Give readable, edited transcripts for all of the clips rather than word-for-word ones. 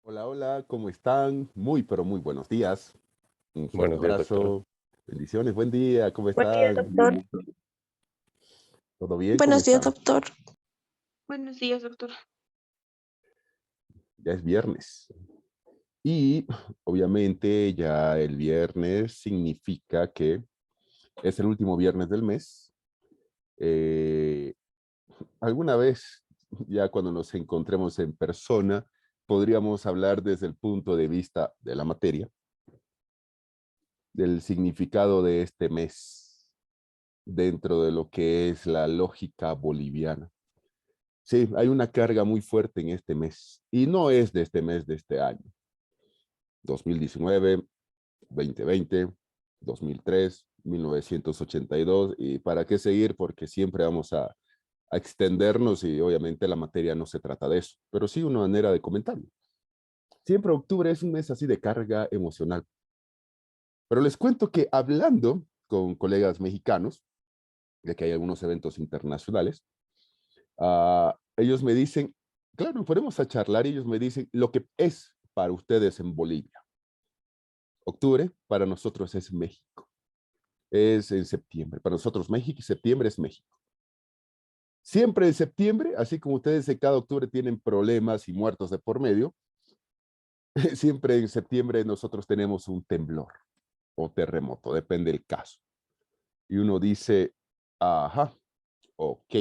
Hola, hola, ¿cómo están? Muy, pero muy buenos días. Un fuerte Buenos días, doctor. abrazo. Bendiciones, buen día, ¿cómo Buen día, están? doctor. ¿Todo bien? ¿Cómo Buenos días, están? doctor. Buenos días, doctor. Ya es viernes. Y obviamente ya el viernes significa que es el último viernes del mes. Eh, Alguna vez, ya cuando nos encontremos en persona, podríamos hablar desde el punto de vista de la materia, del significado de este mes dentro de lo que es la lógica boliviana. Sí, hay una carga muy fuerte en este mes y no es de este mes de este año. 2019, 2020, 2003, 1982 y para qué seguir porque siempre vamos a extendernos y obviamente la materia no se trata de eso, pero sí una manera de comentarlo. Siempre octubre es un mes así de carga emocional. Pero les cuento que hablando con colegas mexicanos, de que hay algunos eventos internacionales, ellos me dicen, claro, podemos a charlar y ellos me dicen lo que es para ustedes en Bolivia. Octubre para nosotros es México, es en septiembre. Para nosotros México y septiembre es México. Siempre en septiembre, así como ustedes en cada octubre tienen problemas y muertos de por medio, siempre en septiembre nosotros tenemos un temblor o terremoto, depende del caso. Y uno dice, ajá, ok.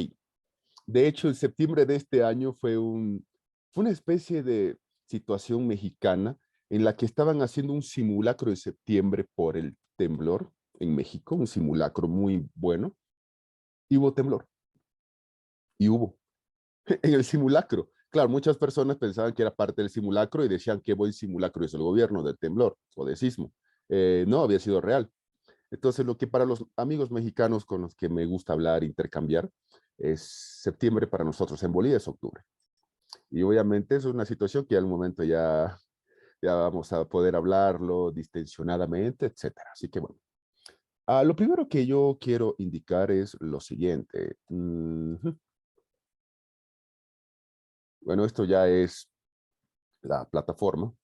De hecho, el septiembre de este año fue una especie de situación mexicana en la que estaban haciendo un simulacro de septiembre por el temblor en México, un simulacro muy bueno, y hubo temblor, y hubo en el simulacro. Claro, muchas personas pensaban que era parte del simulacro y decían qué buen simulacro hizo el gobierno del temblor o de sismo. No, había sido real. Entonces, lo que para los amigos mexicanos con los que me gusta hablar, intercambiar, es septiembre para nosotros. En Bolivia es octubre. Y obviamente eso es una situación que al momento ya vamos a poder hablarlo distensionadamente, etcétera. Así que bueno. Lo primero que yo quiero indicar es lo siguiente. Bueno, esto ya es la plataforma.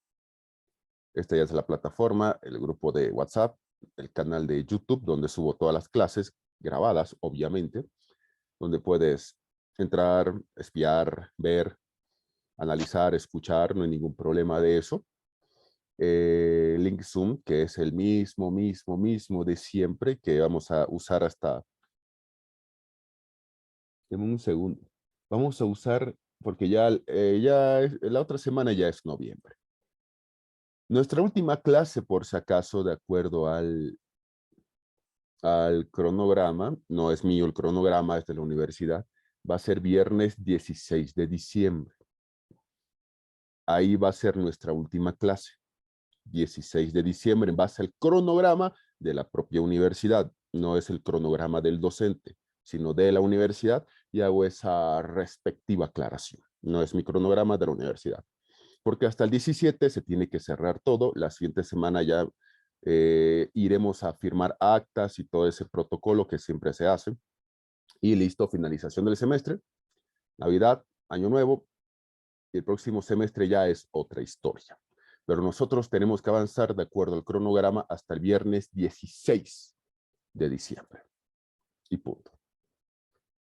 Esta ya es la plataforma, el grupo de WhatsApp, el canal de YouTube, donde subo todas las clases grabadas, obviamente, donde puedes entrar, espiar, ver, analizar, escuchar, no hay ningún problema de eso. Link Zoom, que es el mismo de siempre, que vamos a usar hasta, en un segundo, vamos a usar, porque la otra semana ya es noviembre. Nuestra última clase, por si acaso, de acuerdo al cronograma, no es mío el cronograma, es de la universidad, va a ser viernes 16 de diciembre. Ahí va a ser nuestra última clase. 16 de diciembre en base al cronograma de la propia universidad. No es el cronograma del docente, sino de la universidad y hago esa respectiva aclaración. No es mi cronograma de la universidad. Porque hasta el 17 se tiene que cerrar todo. La siguiente semana ya iremos a firmar actas y todo ese protocolo que siempre se hace. Y listo, finalización del semestre, Navidad, Año Nuevo, y el próximo semestre ya es otra historia. Pero nosotros tenemos que avanzar de acuerdo al cronograma hasta el viernes 16 de diciembre. Y punto.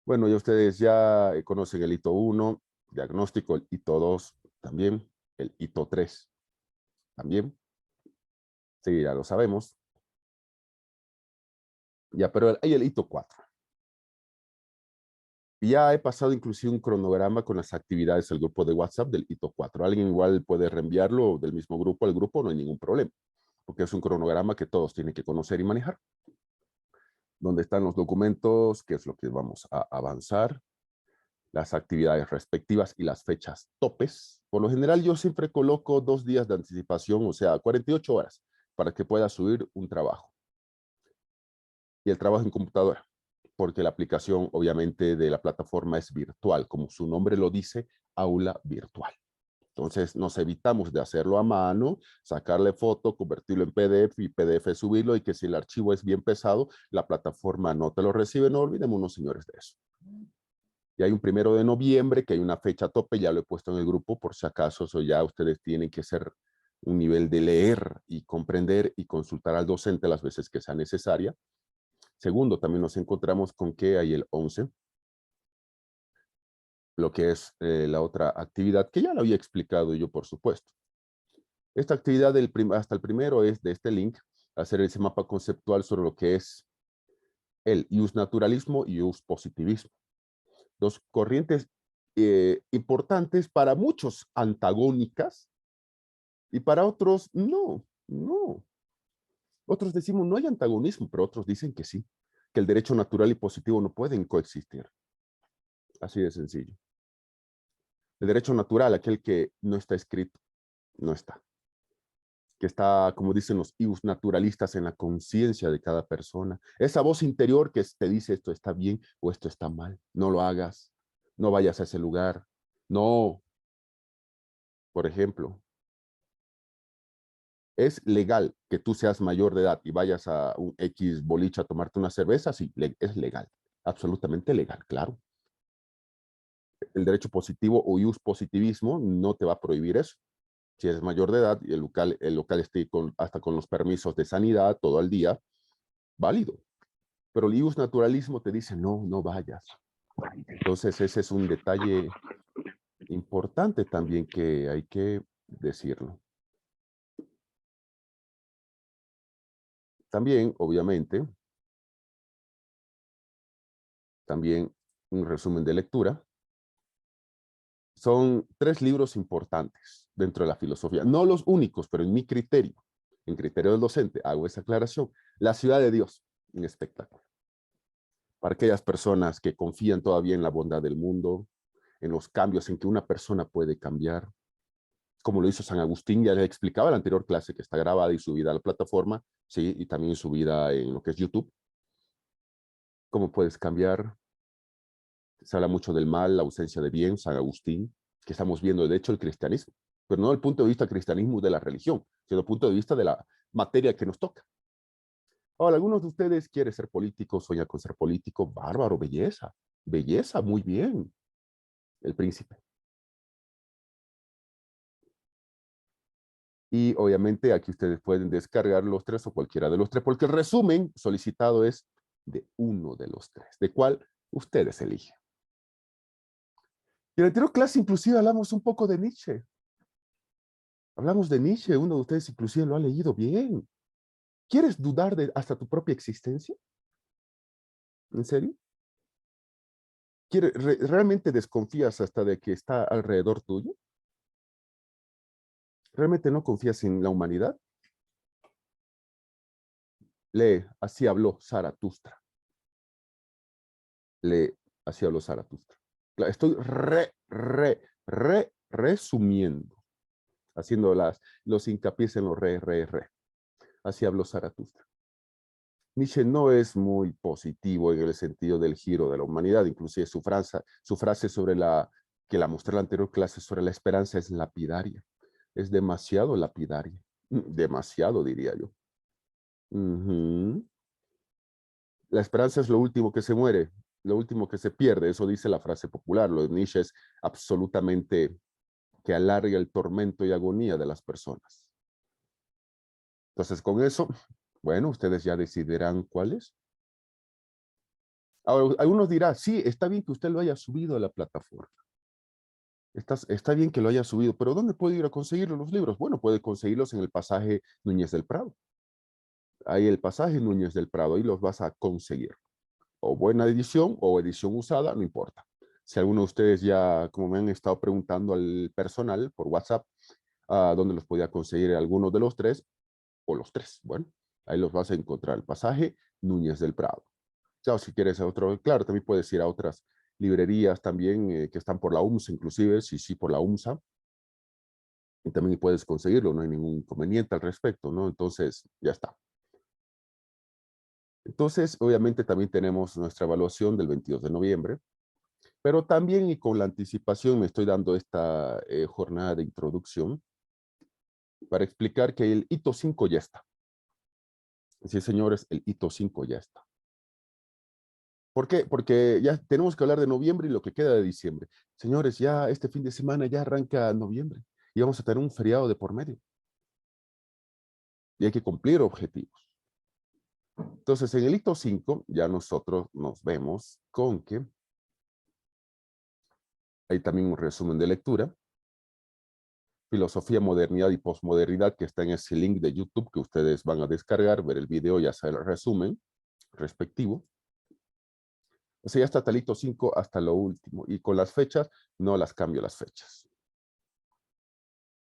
Bueno, ya ustedes ya conocen el hito 1, diagnóstico, el hito 2 también, el hito 3 también. Sí, ya lo sabemos. Ya, pero hay el hito 4. Ya he pasado inclusive un cronograma con las actividades del grupo de WhatsApp del hito 4. Alguien igual puede reenviarlo del mismo grupo al grupo, no hay ningún problema, porque es un cronograma que todos tienen que conocer y manejar. Donde están los documentos, qué es lo que vamos a avanzar, las actividades respectivas y las fechas topes. Por lo general, yo siempre coloco 2 días de anticipación, o sea, 48 horas, para que pueda subir un trabajo. Y el trabajo en computadora, porque la aplicación, obviamente, de la plataforma es virtual, como su nombre lo dice, aula virtual. Entonces, nos evitamos de hacerlo a mano, sacarle foto, convertirlo en PDF y PDF subirlo y que si el archivo es bien pesado, la plataforma no te lo recibe. No olvidémonos, señores, de eso. Y hay un 1 de noviembre, que hay una fecha tope, ya lo he puesto en el grupo, por si acaso, eso ya ustedes tienen que ser un nivel de leer y comprender y consultar al docente las veces que sea necesaria. Segundo, también nos encontramos con que hay el 11, lo que es la otra actividad, que ya lo había explicado yo, por supuesto. Esta actividad hasta el primero es de este link, hacer ese mapa conceptual sobre lo que es el naturalismo y positivismo. Dos corrientes importantes, para muchos antagónicas, y para otros no, no. Otros decimos no hay antagonismo, pero otros dicen que sí, que el derecho natural y positivo no pueden coexistir. Así de sencillo. El derecho natural, aquel que no está escrito, no está. Que está, como dicen los naturalistas, en la conciencia de cada persona. Esa voz interior que te dice esto está bien o esto está mal. No lo hagas. No vayas a ese lugar. No. Por ejemplo, ¿es legal que tú seas mayor de edad y vayas a un X boliche a tomarte una cerveza? Sí, es legal. Absolutamente legal, claro. El derecho positivo o positivismo no te va a prohibir eso. Si eres mayor de edad y el local esté hasta con los permisos de sanidad todo el día, válido. Pero el naturalismo te dice, no, no vayas. Entonces ese es un detalle importante también que hay que decirlo. También, obviamente, también un resumen de lectura. Son 3 libros importantes dentro de la filosofía. No los únicos, pero en mi criterio, en criterio del docente, hago esa aclaración. La ciudad de Dios, un espectáculo. Para aquellas personas que confían todavía en la bondad del mundo, en los cambios, en que una persona puede cambiar, como lo hizo San Agustín, ya les explicaba en la anterior clase, que está grabada y subida a la plataforma, sí, y también subida en lo que es YouTube. ¿Cómo puedes cambiar? Se habla mucho del mal, la ausencia de bien, San Agustín, que estamos viendo, de hecho, el cristianismo, pero no desde el punto de vista del cristianismo de la religión, sino desde el punto de vista de la materia que nos toca. Ahora, algunos de ustedes quieren ser políticos, sueñan con ser político, bárbaro, belleza, belleza, muy bien, el príncipe. Y obviamente aquí ustedes pueden descargar los 3 o cualquiera de los 3, porque el resumen solicitado es de uno de los 3, de cuál ustedes eligen. Y en la anterior clase inclusive hablamos un poco de Nietzsche. Hablamos de Nietzsche, uno de ustedes inclusive lo ha leído bien. ¿Quieres dudar de hasta tu propia existencia? ¿En serio? ¿Realmente desconfías hasta de que está alrededor tuyo? ¿Realmente no confías en la humanidad? Lee, así habló Zaratustra. Lee, así habló Zaratustra. Estoy resumiendo, haciendo los hincapiés en los re. Así habló Zaratustra. Nietzsche no es muy positivo en el sentido del giro de la humanidad, inclusive su frase sobre que la mostré en la anterior clase sobre la esperanza es lapidaria. Es demasiado lapidaria. Demasiado, diría yo. La esperanza es lo último que se muere, lo último que se pierde, eso dice la frase popular. Lo de Nietzsche es absolutamente que alarga el tormento y agonía de las personas. Entonces, con eso, bueno, ustedes ya decidirán cuáles. Ahora, algunos dirán, sí, está bien que usted lo haya subido a la plataforma. Está bien que lo haya subido, pero ¿dónde puede ir a conseguir los libros? Bueno, puede conseguirlos en el pasaje Núñez del Prado. Ahí el pasaje Núñez del Prado, ahí los vas a conseguir. O buena edición o edición usada, no importa. Si alguno de ustedes ya, como me han estado preguntando al personal por WhatsApp, dónde los podía conseguir alguno de los 3 o los 3, bueno, ahí los vas a encontrar. El pasaje Núñez del Prado. Claro, si quieres otro, claro, también puedes ir a otras librerías también que están por la UMSA, inclusive, sí, por la UMSA, y también puedes conseguirlo, no hay ningún inconveniente al respecto, ¿no? Entonces, ya está. Entonces, obviamente también tenemos nuestra evaluación del 22 de noviembre, pero también y con la anticipación me estoy dando esta jornada de introducción para explicar que el hito 5 ya está. Sí, señores, el hito 5 ya está. ¿Por qué? Porque ya tenemos que hablar de noviembre y lo que queda de diciembre. Señores, ya este fin de semana ya arranca noviembre y vamos a tener un feriado de por medio y hay que cumplir objetivos. Entonces, en el hito 5 ya nosotros nos vemos con que hay también un resumen de lectura, filosofía, modernidad y posmodernidad, que está en ese link de YouTube que ustedes van a descargar, ver el video y hacer el resumen respectivo. O sea, ya está talito 5 hasta lo último. Y con las fechas, no las cambio las fechas.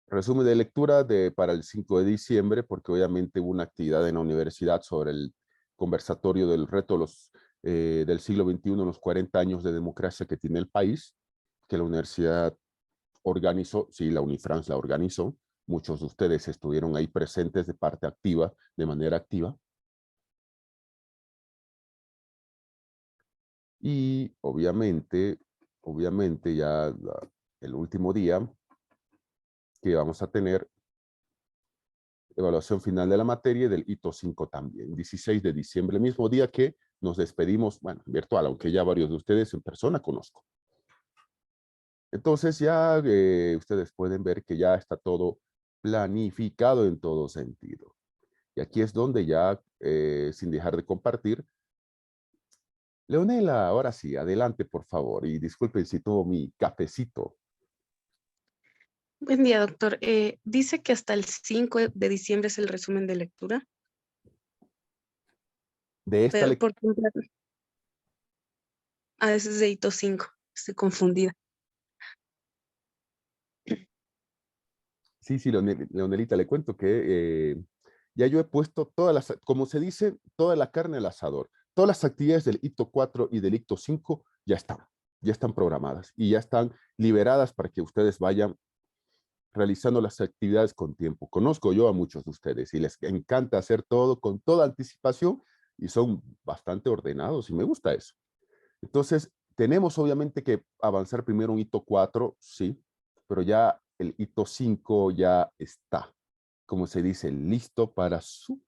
Resumen de lectura para el 5 de diciembre, porque obviamente hubo una actividad en la universidad sobre el conversatorio del reto del siglo XXI, los 40 años de democracia que tiene el país, que la universidad organizó, sí, la Unifrance la organizó. Muchos de ustedes estuvieron ahí presentes de parte activa, de manera activa. Y obviamente ya el último día que vamos a tener evaluación final de la materia y del hito 5 también, 16 de diciembre, el mismo día que nos despedimos, bueno, virtual, aunque ya varios de ustedes en persona conozco. Entonces ya ustedes pueden ver que ya está todo planificado en todo sentido. Y aquí es donde ya, sin dejar de compartir, Leonela, ahora sí, adelante por favor, y disculpen si tomo mi cafecito Buen día, doctor. Dice que hasta el 5 de diciembre es el resumen de lectura, de esta pero lectura. por completo. A veces de hito 5, estoy confundida. Sí, Leonelita, le cuento que ya yo he puesto todas las, como se dice, toda la carne al asador. Todas las actividades del hito 4 y del hito 5 ya están programadas y ya están liberadas para que ustedes vayan realizando las actividades con tiempo. Conozco yo a muchos de ustedes y les encanta hacer todo con toda anticipación y son bastante ordenados y me gusta eso. Entonces, tenemos obviamente que avanzar primero un hito 4, sí, pero ya el hito 5 ya está, como se dice, listo para su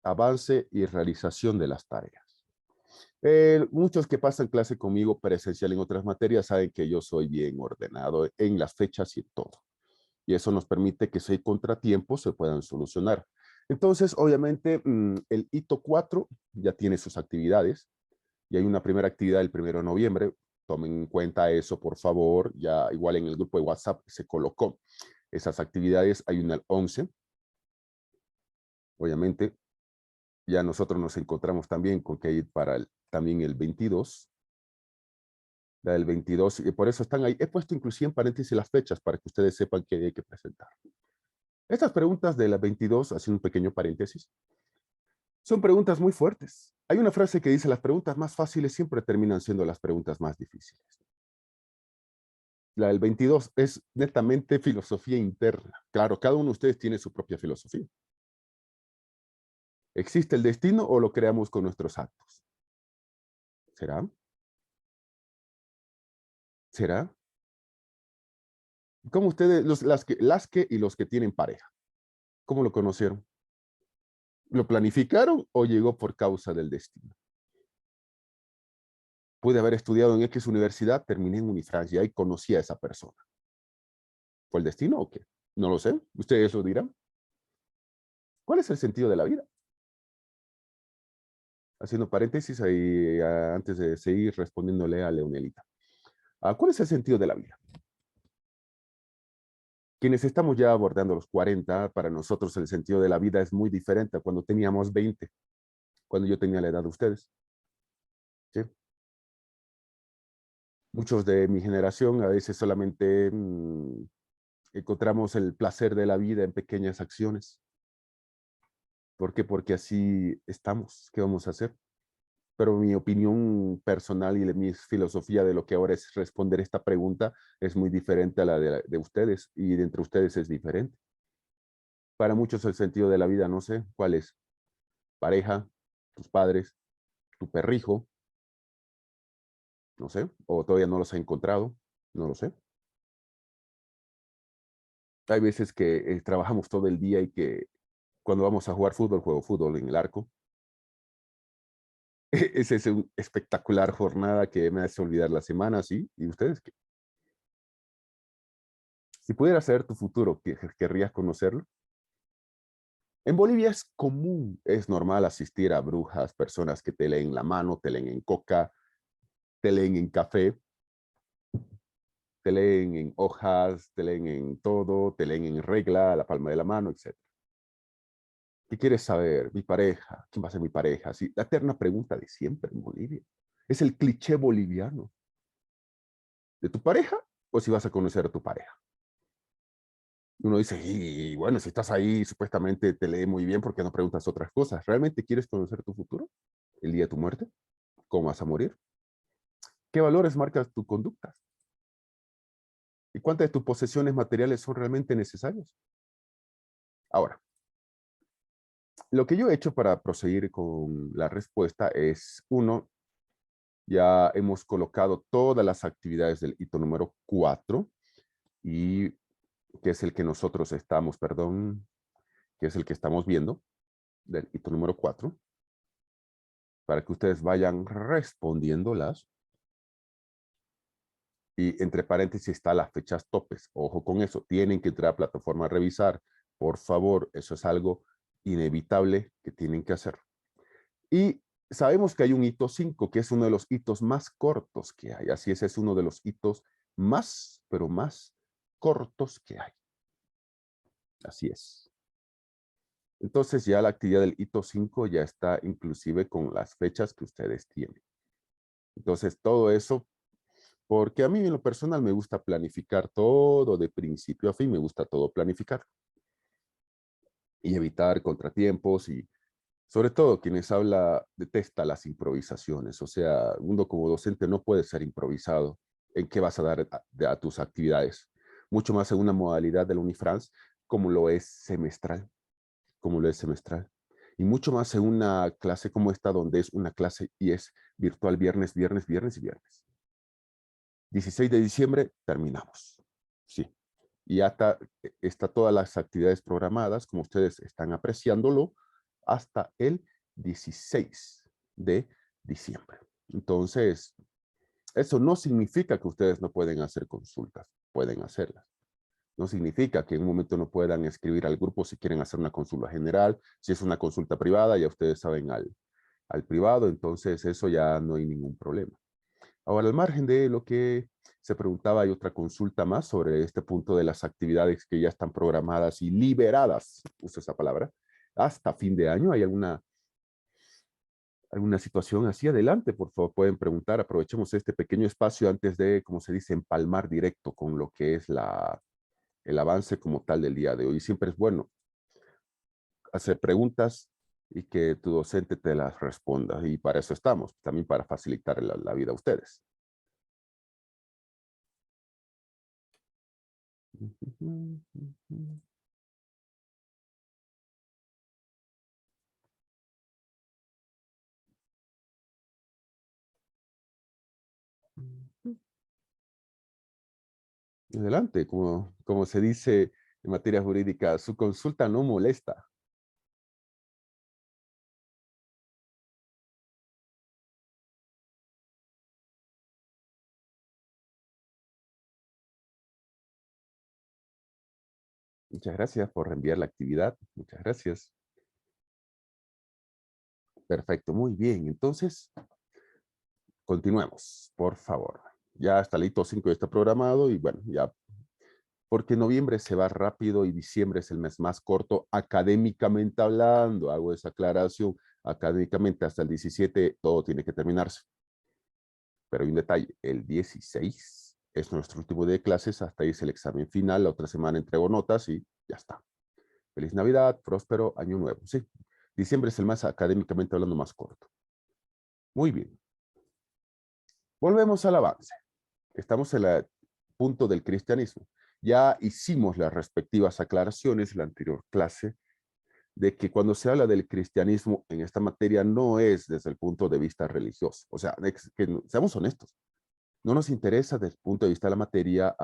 avance y realización de las tareas. Muchos que pasan clase conmigo presencial en otras materias saben que yo soy bien ordenado en las fechas y todo. Y eso nos permite que si hay contratiempos se puedan solucionar. Entonces, obviamente, el hito 4 ya tiene sus actividades y hay una primera actividad el 1 de noviembre. Tomen en cuenta eso, por favor. Ya igual en el grupo de WhatsApp se colocó esas actividades. Hay una el 11. Obviamente, ya nosotros nos encontramos también con que ir para también el 22. La del 22, y por eso están ahí. He puesto inclusive en paréntesis las fechas para que ustedes sepan que hay que presentar. Estas preguntas de la 22, haciendo un pequeño paréntesis, son preguntas muy fuertes. Hay una frase que dice, las preguntas más fáciles siempre terminan siendo las preguntas más difíciles. La del 22 es netamente filosofía interna. Claro, cada uno de ustedes tiene su propia filosofía. ¿Existe el destino o lo creamos con nuestros actos? ¿Será? ¿Será? ¿Cómo ustedes, las que y los que tienen pareja, cómo lo conocieron? ¿Lo planificaron o llegó por causa del destino? Pude haber estudiado en X universidad, terminé en Unifrance y ahí conocí a esa persona. ¿Fue el destino o qué? No lo sé. Ustedes lo dirán. ¿Cuál es el sentido de la vida? Haciendo paréntesis ahí, antes de seguir respondiéndole a Leonelita. ¿Cuál es el sentido de la vida? Quienes estamos ya abordando los 40, para nosotros el sentido de la vida es muy diferente a cuando teníamos 20, cuando yo tenía la edad de ustedes. ¿Sí? Muchos de mi generación a veces solamente encontramos el placer de la vida en pequeñas acciones. ¿Por qué? Porque así estamos. ¿Qué vamos a hacer? Pero mi opinión personal y mi filosofía de lo que ahora es responder esta pregunta es muy diferente a la de ustedes y de entre ustedes es diferente. Para muchos el sentido de la vida, no sé, ¿cuál es? Pareja, tus padres, tu perrijo, no sé, o todavía no los ha encontrado, no lo sé. Hay veces que trabajamos todo el día y que cuando vamos a jugar fútbol, juego fútbol en el arco. Esa es una espectacular jornada que me hace olvidar la semana, ¿sí? ¿Y ustedes qué? Si pudieras saber tu futuro, ¿querrías conocerlo? En Bolivia es común, es normal asistir a brujas, personas que te leen la mano, te leen en coca, te leen en café, te leen en hojas, te leen en todo, te leen en regla, la palma de la mano, etc. ¿Qué quieres saber? Mi pareja. ¿Quién va a ser mi pareja? Sí, la eterna pregunta de siempre en Bolivia. Es el cliché boliviano. ¿De tu pareja o si vas a conocer a tu pareja? Uno dice, y bueno, si estás ahí, supuestamente te lee muy bien, ¿por qué no preguntas otras cosas? ¿Realmente quieres conocer tu futuro? ¿El día de tu muerte? ¿Cómo vas a morir? ¿Qué valores marcas tu conducta? ¿Y cuántas de tus posesiones materiales son realmente necesarias? Ahora, lo que yo he hecho para proseguir con la respuesta es, uno, ya hemos colocado todas las actividades del hito número 4 y que es el que nosotros estamos, perdón, que es el que estamos viendo, del hito número 4, para que ustedes vayan respondiéndolas. Y entre paréntesis está las fechas topes. Ojo con eso, tienen que entrar a plataforma a revisar. Por favor, eso es algo inevitable que tienen que hacer. Y sabemos que hay un hito 5, que es uno de los hitos más cortos que hay. Así es uno de los hitos más, pero más cortos que hay. Así es. Entonces ya la actividad del hito 5 ya está inclusive con las fechas que ustedes tienen. Entonces todo eso, porque a mí en lo personal me gusta planificar todo de principio a fin, me gusta todo planificar. Y evitar contratiempos y sobre todo quienes habla detesta las improvisaciones. O sea, uno como docente no puede ser improvisado en qué vas a dar a tus actividades. Mucho más en una modalidad de la Unifrance como lo es semestral. Como lo es semestral. Y mucho más en una clase como esta, donde es una clase y es virtual viernes, viernes, viernes y viernes. 16 de diciembre terminamos. Sí. Y ya está todas las actividades programadas, como ustedes están apreciándolo, hasta el 16 de diciembre. Entonces, eso no significa que ustedes no pueden hacer consultas, pueden hacerlas. No significa que en un momento no puedan escribir al grupo si quieren hacer una consulta general. Si es una consulta privada, ya ustedes saben al privado, entonces eso ya no hay ningún problema. Ahora, al margen de lo que se preguntaba, hay otra consulta más sobre este punto de las actividades que ya están programadas y liberadas, uso esa palabra, hasta fin de año. ¿Hay alguna situación así? Adelante, por favor, pueden preguntar. Aprovechemos este pequeño espacio antes de, como se dice, empalmar directo con lo que es el avance como tal del día de hoy. Siempre es bueno hacer preguntas y que tu docente te las responda. Y para eso estamos, también para facilitar la vida a ustedes. Adelante, como se dice en materia jurídica, su consulta no molesta. Muchas gracias por reenviar la actividad. Muchas gracias. Perfecto, muy bien. Entonces, continuemos, por favor. Ya está el hito 5 ya está programado y bueno, ya, porque noviembre se va rápido y diciembre es el mes más corto académicamente hablando. Hago esa aclaración. Académicamente hasta el 17 todo tiene que terminarse. Pero hay un detalle, el 16 es nuestro último día de clases, hasta ahí es el examen final, la otra semana entrego notas y ya está. Feliz Navidad, próspero año nuevo, sí. Diciembre es el más académicamente hablando más corto. Muy bien. Volvemos al avance. Estamos en el punto del cristianismo. Ya hicimos las respectivas aclaraciones en la anterior clase de que cuando se habla del cristianismo en esta materia no es desde el punto de vista religioso. O sea, seamos honestos. No nos interesa desde el punto de vista de la materia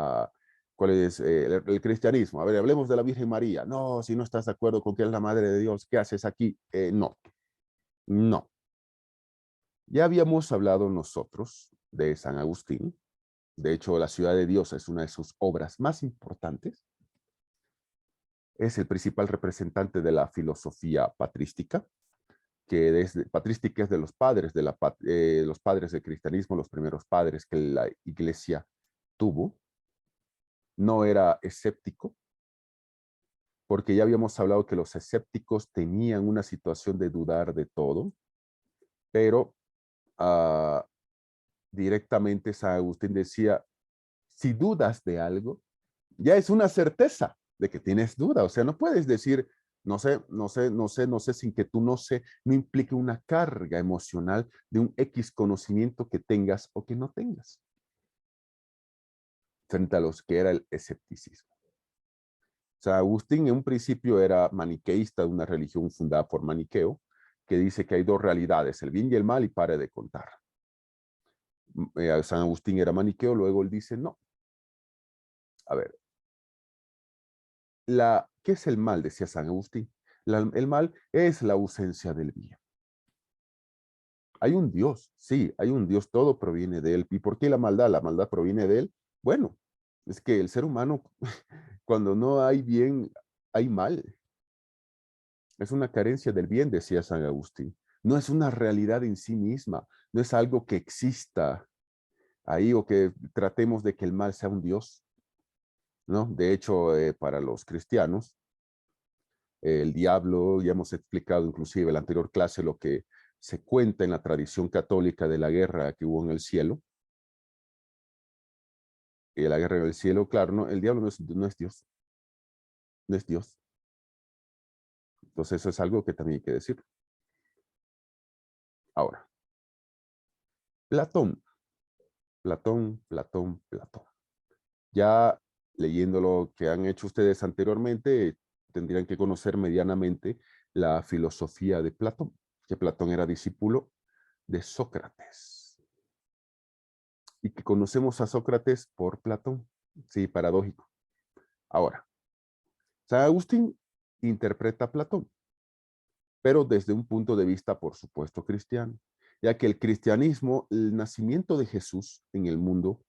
cuál es el cristianismo. A ver, hablemos de la Virgen María. No, si no estás de acuerdo con que es la Madre de Dios, ¿qué haces aquí? No, no. Ya habíamos hablado nosotros de San Agustín. De hecho, La Ciudad de Dios es una de sus obras más importantes. Es el principal representante de la filosofía patrística, que desde patrística es de los padres los padres del cristianismo, los primeros padres que la iglesia tuvo. No era escéptico, porque ya habíamos hablado que los escépticos tenían una situación de dudar de todo, pero directamente San Agustín decía, si dudas de algo, ya es una certeza de que tienes duda. O sea, no puedes decir, no sé, no sé, no sé, no sé, sin que tú no sé, no implique una carga emocional de un X conocimiento que tengas o que no tengas, frente a los que era el escepticismo. San Agustín en un principio era maniqueísta de una religión fundada por Maniqueo, que dice que hay dos realidades, el bien y el mal, y pare de contar. San Agustín era maniqueo, luego él dice, no. A ver, ¿qué es el mal? Decía San Agustín. El mal es la ausencia del bien. Hay un Dios, sí, hay un Dios, todo proviene de él. ¿Y por qué la maldad? La maldad proviene de él. Bueno, es que el ser humano, cuando no hay bien, hay mal. Es una carencia del bien, decía San Agustín. No es una realidad en sí misma, no es algo que exista ahí o que tratemos de que el mal sea un Dios, ¿no? De hecho, para los cristianos, el diablo, ya hemos explicado inclusive en la anterior clase lo que se cuenta en la tradición católica de la guerra que hubo en el cielo. Y la guerra en el cielo, claro, no, el diablo no es Dios, no es Dios. Entonces eso es algo que también hay que decir. Ahora, Platón, Platón. Ya leyendo lo que han hecho ustedes anteriormente, tendrían que conocer medianamente la filosofía de Platón, que Platón era discípulo de Sócrates. Y que conocemos a Sócrates por Platón. Sí, paradójico. Ahora, San Agustín interpreta a Platón, pero desde un punto de vista, por supuesto, cristiano, ya que el cristianismo, el nacimiento de Jesús en el mundo,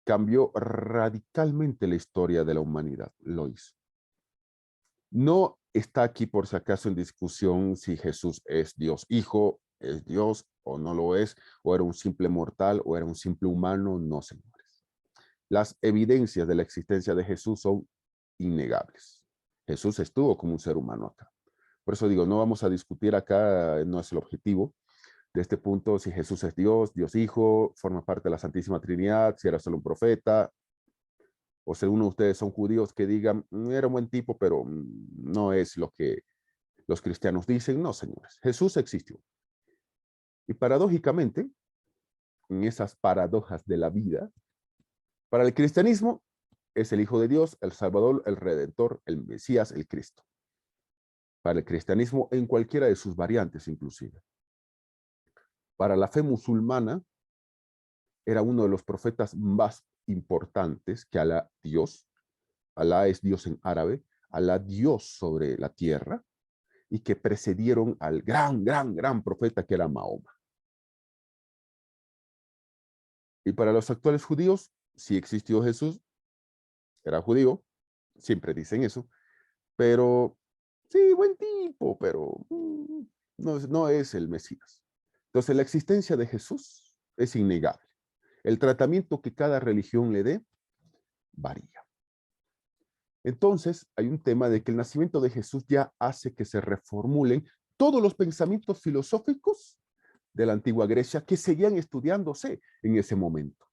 cambió radicalmente la historia de la humanidad, lo hizo. No está aquí por si acaso en discusión si Jesús es Dios Hijo, es Dios o no lo es, o era un simple mortal o era un simple humano, no, señores. Las evidencias de la existencia de Jesús son innegables. Jesús estuvo como un ser humano acá. Por eso digo, no vamos a discutir acá, no es el objetivo de este punto, si Jesús es Dios, Dios Hijo, forma parte de la Santísima Trinidad, si era solo un profeta, o si uno de ustedes son judíos que digan, era un buen tipo, pero no es lo que los cristianos dicen. No, señores, Jesús existió. Y paradójicamente, en esas paradojas de la vida, para el cristianismo es el Hijo de Dios, el Salvador, el Redentor, el Mesías, el Cristo. Para el cristianismo en cualquiera de sus variantes inclusive. Para la fe musulmana, era uno de los profetas más importantes que Alá Dios. Alá es Dios en árabe, Alá Dios sobre la tierra, y que precedieron al gran profeta que era Mahoma. Y para los actuales judíos, sí existió Jesús, era judío, siempre dicen eso, pero sí, buen tipo, pero no es el Mesías. Entonces la existencia de Jesús es innegable. El tratamiento que cada religión le dé varía. Entonces hay un tema de que el nacimiento de Jesús ya hace que se reformulen todos los pensamientos filosóficos de la antigua Grecia que seguían estudiándose en ese momento,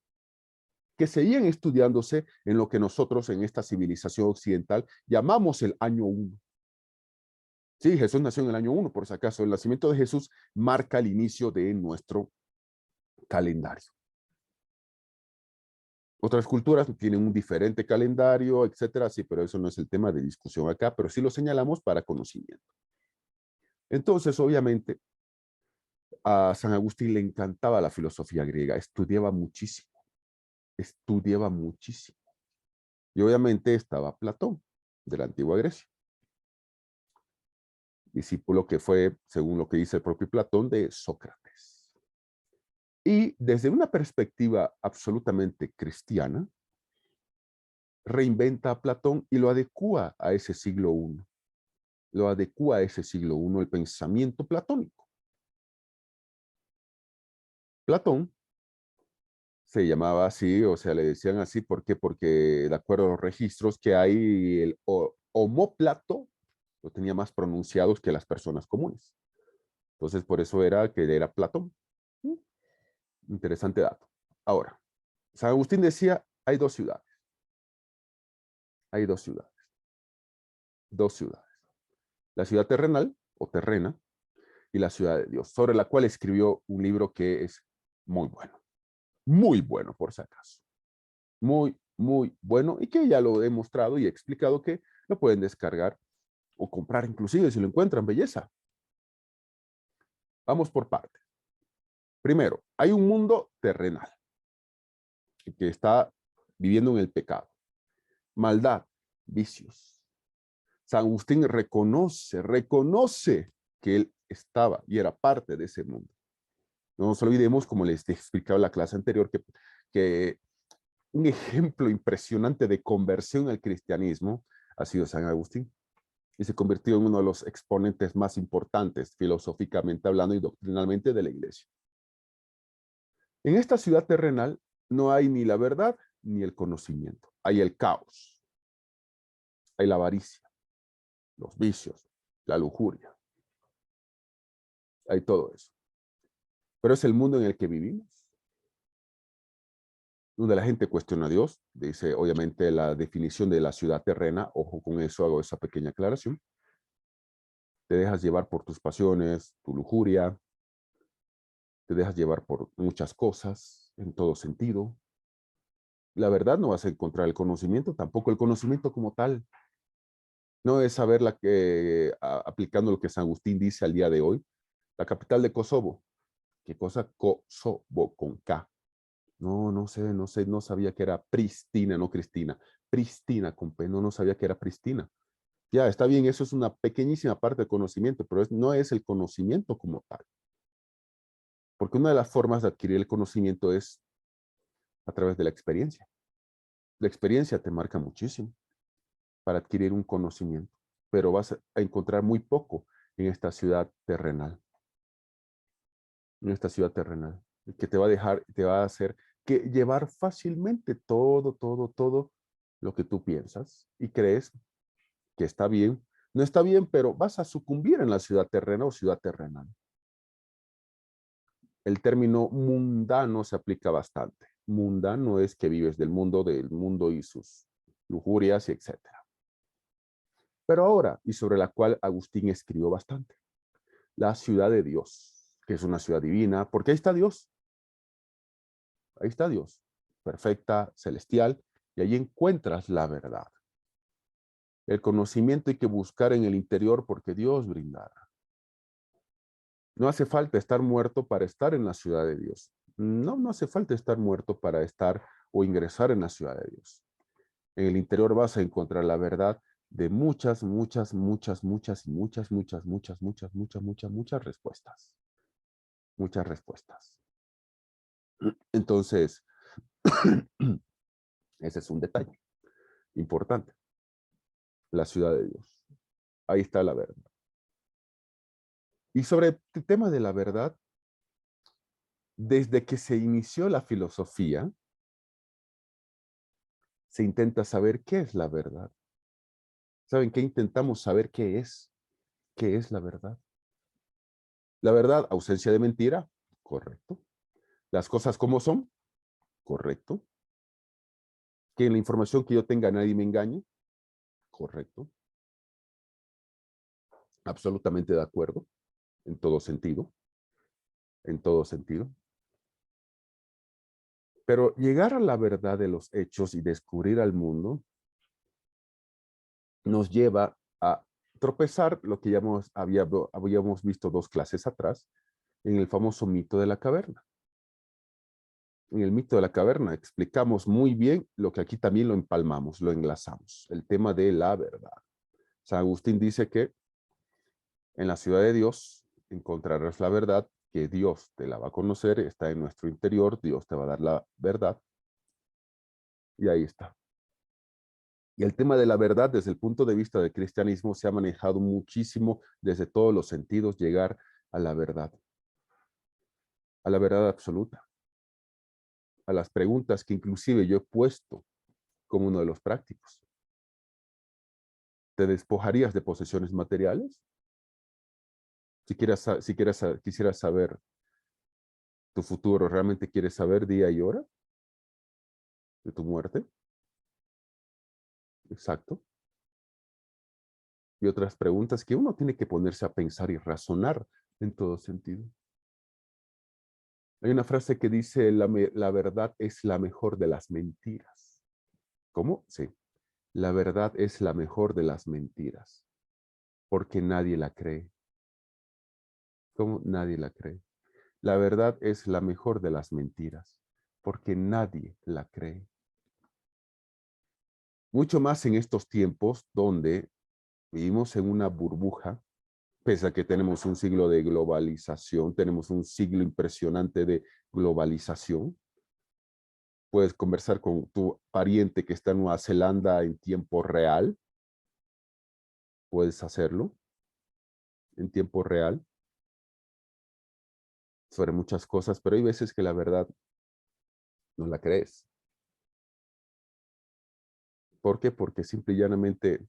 que seguían estudiándose en lo que nosotros en esta civilización occidental llamamos el año 1. Sí, Jesús nació en el año 1, por si acaso. El nacimiento de Jesús marca el inicio de nuestro calendario. Otras culturas tienen un diferente calendario, etcétera, sí, pero eso no es el tema de discusión acá, pero sí lo señalamos para conocimiento. Entonces, obviamente, a San Agustín le encantaba la filosofía griega, estudiaba muchísimo. Y obviamente estaba Platón, de la antigua Grecia, discípulo que fue, según lo que dice el propio Platón, de Sócrates. Y desde una perspectiva absolutamente cristiana, reinventa a Platón y lo adecúa a ese siglo I. Lo adecúa a ese siglo I el pensamiento platónico. Platón se llamaba así, o sea, le decían así, ¿por qué? Porque de acuerdo a los registros que hay, el homóplato lo tenía más pronunciados que las personas comunes. Entonces, por eso era que era Platón. Interesante dato. Ahora, San Agustín decía, hay dos ciudades. Hay dos ciudades. Dos ciudades. La ciudad terrenal o terrena y la ciudad de Dios, sobre la cual escribió un libro que es muy bueno por si acaso. Muy bueno y que ya lo he mostrado y he explicado que lo pueden descargar o comprar inclusive si lo encuentran, belleza. Vamos por partes. Primero, hay un mundo terrenal que está viviendo en el pecado, maldad, vicios. San Agustín reconoce que él estaba y era parte de ese mundo. No nos olvidemos, como les he explicado en la clase anterior, que un ejemplo impresionante de conversión al cristianismo ha sido San Agustín. Y se convirtió en uno de los exponentes más importantes, filosóficamente hablando y doctrinalmente, de la iglesia. En esta ciudad terrenal no hay ni la verdad ni el conocimiento. Hay el caos. Hay la avaricia, los vicios, la lujuria. Hay todo eso. Pero es el mundo en el que vivimos, donde la gente cuestiona a Dios. Dice, obviamente, la definición de la ciudad terrena. Ojo con eso, hago esa pequeña aclaración. Te dejas llevar por tus pasiones, tu lujuria. Te dejas llevar por muchas cosas, en todo sentido. La verdad no vas a encontrar el conocimiento, tampoco el conocimiento como tal. No es saber aplicando lo que San Agustín dice al día de hoy. La capital de Kosovo. ¿Qué cosa? Kosovo con K. No sé, no sabía que era Pristina, no Cristina. Pristina con P, no sabía que era Pristina. Ya, está bien, eso es una pequeñísima parte del conocimiento, pero no es el conocimiento como tal. Porque una de las formas de adquirir el conocimiento es a través de la experiencia. La experiencia te marca muchísimo para adquirir un conocimiento, pero vas a encontrar muy poco en esta ciudad terrenal. En esta ciudad terrenal, que te va a dejar, te va a hacer que llevar fácilmente todo lo que tú piensas y crees que está bien. No está bien, pero vas a sucumbir en la ciudad terrena o ciudad terrenal. El término mundano se aplica bastante. Mundano es que vives del mundo y sus lujurias y etcétera. Pero ahora, y sobre la cual Agustín escribió bastante, la ciudad de Dios, que es una ciudad divina, porque ahí está Dios. Ahí está Dios, perfecta, celestial, y ahí encuentras la verdad. El conocimiento hay que buscar en el interior porque Dios brindará. No hace falta estar muerto para estar en la ciudad de Dios. No hace falta estar muerto para estar o ingresar en la ciudad de Dios. En el interior vas a encontrar la verdad de muchas respuestas. Muchas respuestas. Entonces, ese es un detalle importante. La ciudad de Dios. Ahí está la verdad. Y sobre el tema de la verdad, desde que se inició la filosofía, se intenta saber qué es la verdad. ¿Saben qué? Intentamos saber qué es la verdad. La verdad, ausencia de mentira, correcto. Las cosas como son, correcto. Que en la información que yo tenga nadie me engañe, correcto. Absolutamente de acuerdo, en todo sentido. En todo sentido. Pero llegar a la verdad de los hechos y descubrir al mundo nos lleva a tropezar lo que ya habíamos visto 2 clases atrás, en el famoso mito de la caverna. En el mito de la caverna explicamos muy bien lo que aquí también lo empalmamos, lo enlazamos, el tema de la verdad. San Agustín dice que en la ciudad de Dios encontrarás la verdad que Dios te la va a conocer, está en nuestro interior, Dios te va a dar la verdad. Y ahí está. Y el tema de la verdad, desde el punto de vista del cristianismo, se ha manejado muchísimo desde todos los sentidos, llegar a la verdad absoluta, a las preguntas que inclusive yo he puesto como uno de los prácticos. ¿Te despojarías de posesiones materiales? Si quisieras saber tu futuro, ¿realmente quieres saber día y hora de tu muerte? Exacto. Y otras preguntas que uno tiene que ponerse a pensar y razonar en todo sentido. Hay una frase que dice, la verdad es la mejor de las mentiras. ¿Cómo? Sí. La verdad es la mejor de las mentiras, porque nadie la cree. ¿Cómo? Nadie la cree. La verdad es la mejor de las mentiras, porque nadie la cree. Mucho más en estos tiempos donde vivimos en una burbuja, pese a que tenemos un siglo de globalización, tenemos un siglo impresionante de globalización. Puedes conversar con tu pariente que está en Nueva Zelanda en tiempo real. Puedes hacerlo en tiempo real sobre muchas cosas, pero hay veces que la verdad no la crees. ¿Por qué? Porque simple y llanamente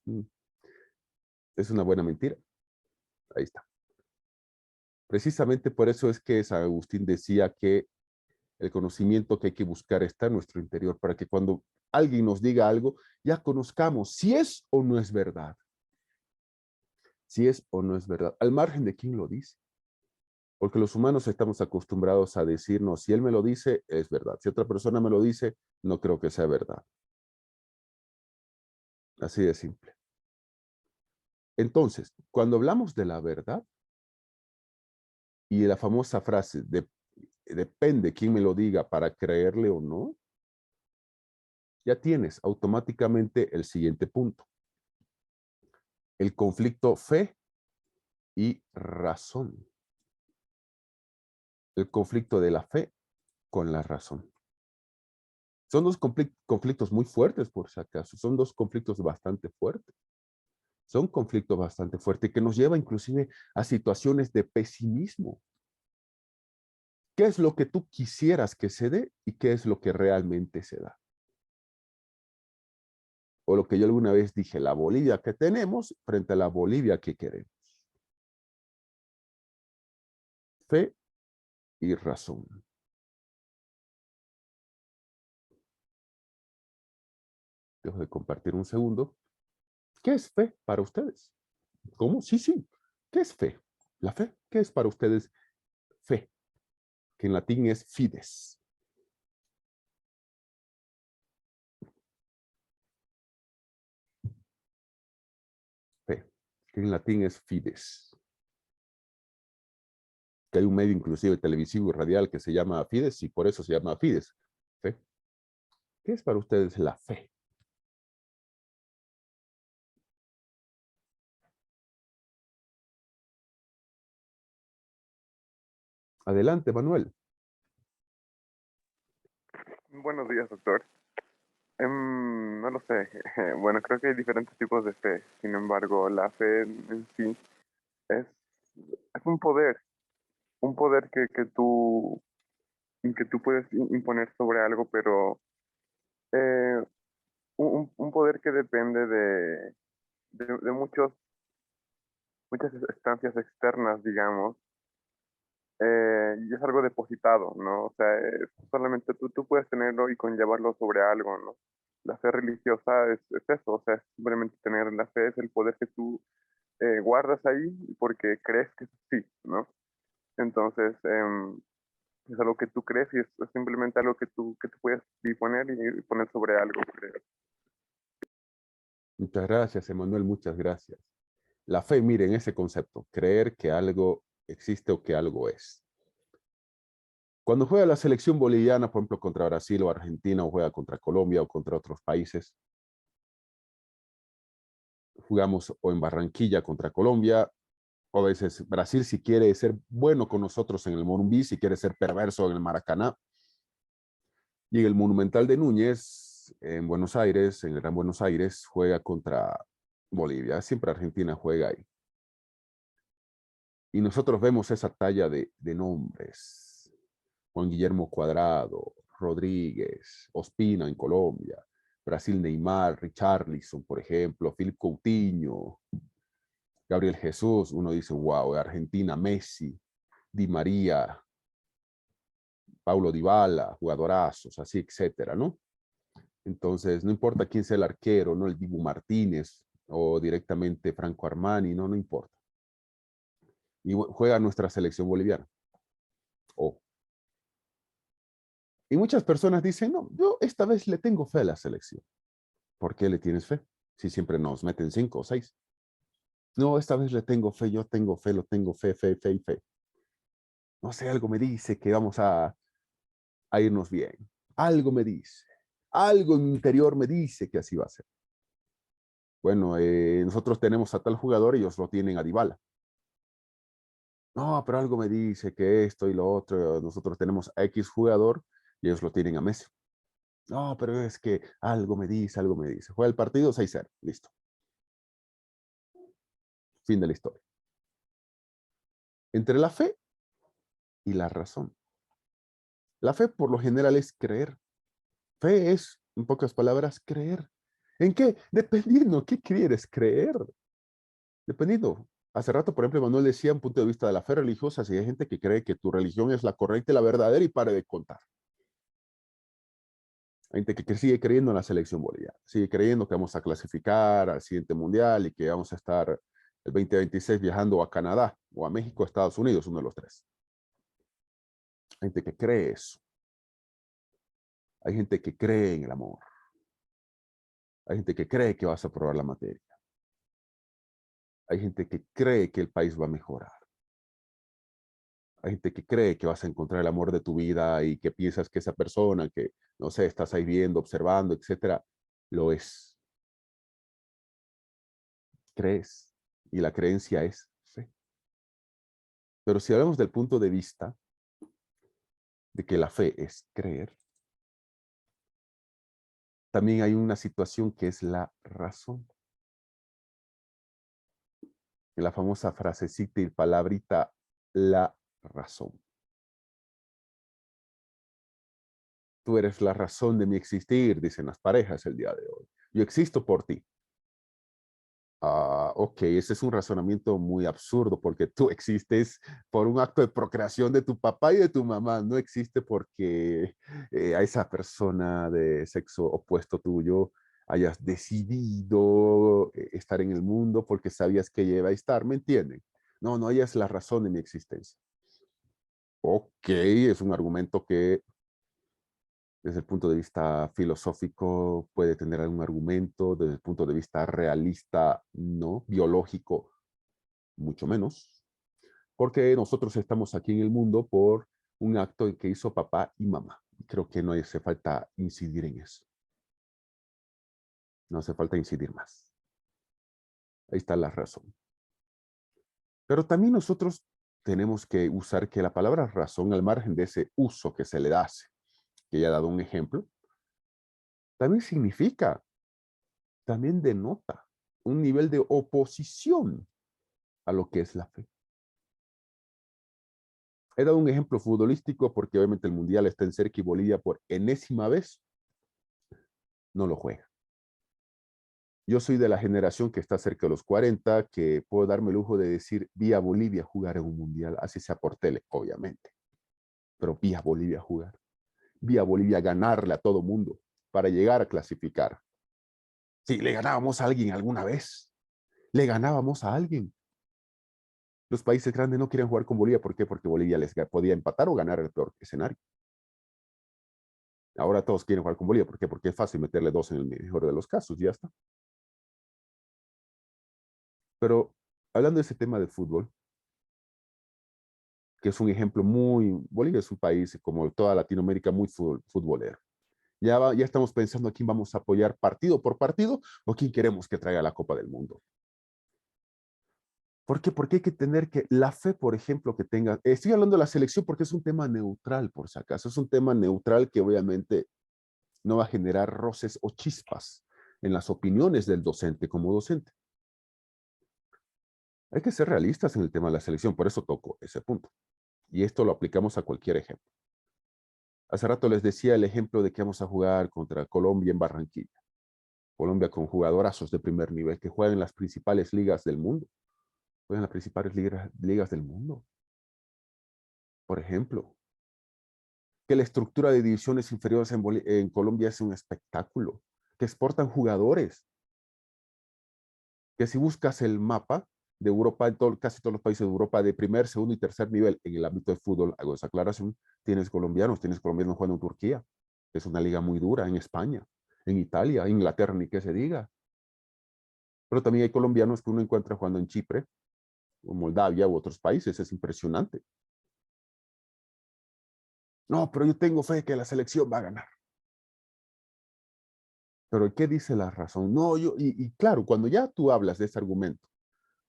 es una buena mentira. Ahí está. Precisamente por eso es que San Agustín decía que el conocimiento que hay que buscar está en nuestro interior, para que cuando alguien nos diga algo, ya conozcamos si es o no es verdad. Si es o no es verdad, al margen de quién lo dice. Porque los humanos estamos acostumbrados a decirnos, si él me lo dice, es verdad. Si otra persona me lo dice, no creo que sea verdad. Así de simple. Entonces, cuando hablamos de la verdad y de la famosa frase, depende quién me lo diga para creerle o no, ya tienes automáticamente el siguiente punto. El conflicto fe y razón. El conflicto de la fe con la razón. Son dos conflictos muy fuertes, por si acaso. Son dos conflictos bastante fuertes. Son conflictos bastante fuertes que nos lleva inclusive a situaciones de pesimismo. ¿Qué es lo que tú quisieras que se dé y qué es lo que realmente se da? O lo que yo alguna vez dije, la Bolivia que tenemos frente a la Bolivia que queremos. Fe y razón. Dejo de compartir un segundo. ¿Qué es fe para ustedes? ¿Cómo? Sí, sí. ¿Qué es fe? La fe. ¿Qué es para ustedes fe? Que en latín es fides. Fe. Que en latín es fides. Que hay un medio inclusive televisivo y radial que se llama Fides y por eso se llama Fides. Fe. ¿Qué es para ustedes la fe? Adelante, Manuel. Buenos días, doctor. No lo sé. Bueno, creo que hay diferentes tipos de fe. Sin embargo, la fe en sí es, es un poder que tú puedes imponer sobre algo, pero eh, un poder que depende de muchas estancias externas, digamos, y es algo depositado, ¿no? O sea, solamente tú puedes tenerlo y conllevarlo sobre algo, ¿no? La fe religiosa es eso, o sea, es simplemente tener la fe, es el poder que tú guardas ahí porque crees que es así, ¿no? Entonces, es algo que tú crees y es simplemente algo que tú puedes disponer y poner sobre algo, creo. Muchas gracias, Emanuel, muchas gracias. La fe, miren ese concepto, creer que algo existe o que algo es. Cuando juega la selección boliviana, por ejemplo, contra Brasil o Argentina, o juega contra Colombia o contra otros países, jugamos o en Barranquilla contra Colombia, O a veces Brasil si quiere ser bueno con nosotros en el Morumbi, si quiere ser perverso en el Maracaná. Y en el Monumental de Núñez, en Buenos Aires, en el Gran Buenos Aires, juega contra Bolivia. Siempre Argentina juega ahí. Y nosotros vemos esa talla de nombres. Juan Guillermo Cuadrado, Rodríguez, Ospina en Colombia, Brasil Neymar, Richarlison, por ejemplo, Philippe Coutinho, Gabriel Jesús. Uno dice, wow, Argentina, Messi, Di María, Paulo Dybala, jugadorazos, así, etcétera, ¿no? Entonces, no importa quién sea el arquero, ¿no? El Dibu Martínez o directamente Franco Armani, no importa. Y juega nuestra selección boliviana. Oh. Y muchas personas dicen, no, yo esta vez le tengo fe a la selección. ¿Por qué le tienes fe? Si siempre nos meten 5 o 6. No, esta vez le tengo fe, yo tengo fe, lo tengo fe, fe, fe y fe. No sé, algo me dice que vamos a irnos bien. Algo me dice. Algo en mi interior me dice que así va a ser. Bueno, nosotros tenemos a tal jugador y ellos lo tienen a Dybala. No, pero algo me dice que esto y lo otro. Nosotros tenemos a X jugador y ellos lo tienen a Messi. No, pero es que algo me dice, algo me dice. Juega el partido 6-0. Listo. Fin de la historia. Entre la fe y la razón. La fe por lo general es creer. Fe es, en pocas palabras, creer. ¿En qué? Dependiendo, ¿qué quieres creer? Dependiendo. Hace rato, por ejemplo, Manuel decía un punto de vista de la fe religiosa, si hay gente que cree que tu religión es la correcta y la verdadera y pare de contar. Hay gente que sigue creyendo en la selección boliviana, sigue creyendo que vamos a clasificar al siguiente mundial y que vamos a estar el 2026 viajando a Canadá o a México, a Estados Unidos, uno de los tres. Hay gente que cree eso. Hay gente que cree en el amor. Hay gente que cree que vas a aprobar la materia. Hay gente que cree que el país va a mejorar. Hay gente que cree que vas a encontrar el amor de tu vida y que piensas que esa persona que, no sé, estás ahí viendo, observando, etcétera, lo es. Crees. Y la creencia es fe. Pero si hablamos del punto de vista de que la fe es creer, también hay una situación que es la razón. La famosa frasecita y palabrita, la razón. Tú eres la razón de mi existir, dicen las parejas el día de hoy. Yo existo por ti. Ok, ese es un razonamiento muy absurdo porque tú existes por un acto de procreación de tu papá y de tu mamá. No existe porque a esa persona de sexo opuesto tuyo hayas decidido estar en el mundo porque sabías que ella iba a estar. ¿Me entienden? No, ella es la razón de mi existencia. Ok, es un argumento que desde el punto de vista filosófico puede tener algún argumento, desde el punto de vista realista, no, biológico, mucho menos, porque nosotros estamos aquí en el mundo por un acto que hizo papá y mamá. Creo que no hace falta incidir en eso. No hace falta incidir más. Ahí está la razón. Pero también nosotros tenemos que usar que la palabra razón, al margen de ese uso que se le hace, que ya he dado un ejemplo, también significa, también denota un nivel de oposición a lo que es la fe. He dado un ejemplo futbolístico porque obviamente el Mundial está en cerca y Bolivia por enésima vez no lo juega. Yo soy de la generación que está cerca de los 40, que puedo darme el lujo de decir, vi a Bolivia jugar en un Mundial, así sea por tele, obviamente. Pero vi a Bolivia jugar. Vi a Bolivia ganarle a todo mundo para llegar a clasificar. Sí, le ganábamos a alguien alguna vez. Le ganábamos a alguien. Los países grandes no quieren jugar con Bolivia. ¿Por qué? Porque Bolivia les podía empatar o ganar el peor escenario. Ahora todos quieren jugar con Bolivia. ¿Por qué? Porque es fácil meterle 2 en el mejor de los casos. Ya está. Pero hablando de ese tema de fútbol, que es un ejemplo muy... Bolivia es un país, como toda Latinoamérica, muy futbolero. Ya estamos pensando a quién vamos a apoyar partido por partido o quién queremos que traiga la Copa del Mundo. ¿Por qué? Porque hay que tener que, la fe, por ejemplo, que tenga, estoy hablando de la selección porque es un tema neutral, por si acaso, es un tema neutral que obviamente no va a generar roces o chispas en las opiniones del docente como docente. Hay que ser realistas en el tema de la selección, por eso toco ese punto. Y esto lo aplicamos a cualquier ejemplo. Hace rato les decía el ejemplo de que vamos a jugar contra Colombia en Barranquilla. Colombia con jugadorazos de primer nivel que juegan en las principales ligas del mundo. Juegan en las principales ligas del mundo. Por ejemplo, que la estructura de divisiones inferiores en Colombia es un espectáculo, que exportan jugadores, que si buscas el mapa de Europa, en casi todos los países de Europa, de primer, segundo y tercer nivel en el ámbito de fútbol, hago esa aclaración, tienes colombianos jugando en Turquía, que es una liga muy dura, en España, en Italia, Inglaterra, ni que se diga. Pero también hay colombianos que uno encuentra jugando en Chipre, o Moldavia u otros países, es impresionante. No, pero yo tengo fe que la selección va a ganar. Pero ¿qué dice la razón? No, y claro, cuando ya tú hablas de ese argumento,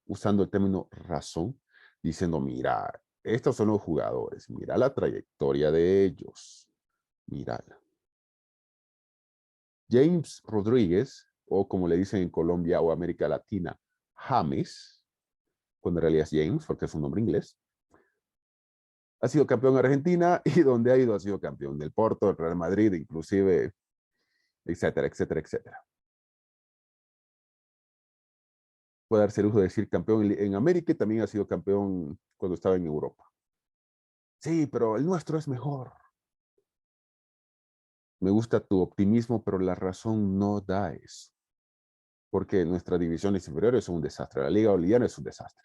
usando el término razón, diciendo, mira, estos son los jugadores, mira la trayectoria de ellos, mírala. James Rodríguez, o como le dicen en Colombia o América Latina, James, cuando en realidad es James, porque es un nombre inglés, ha sido campeón en Argentina y donde ha ido ha sido campeón del Porto, del Real Madrid, inclusive, etcétera, etcétera, etcétera. Puede darse el lujo de decir campeón en América y también ha sido campeón cuando estaba en Europa. Sí, pero el nuestro es mejor. Me gusta tu optimismo, pero la razón no da eso. Porque nuestras divisiones inferiores son un desastre. La Liga Boliviana es un desastre.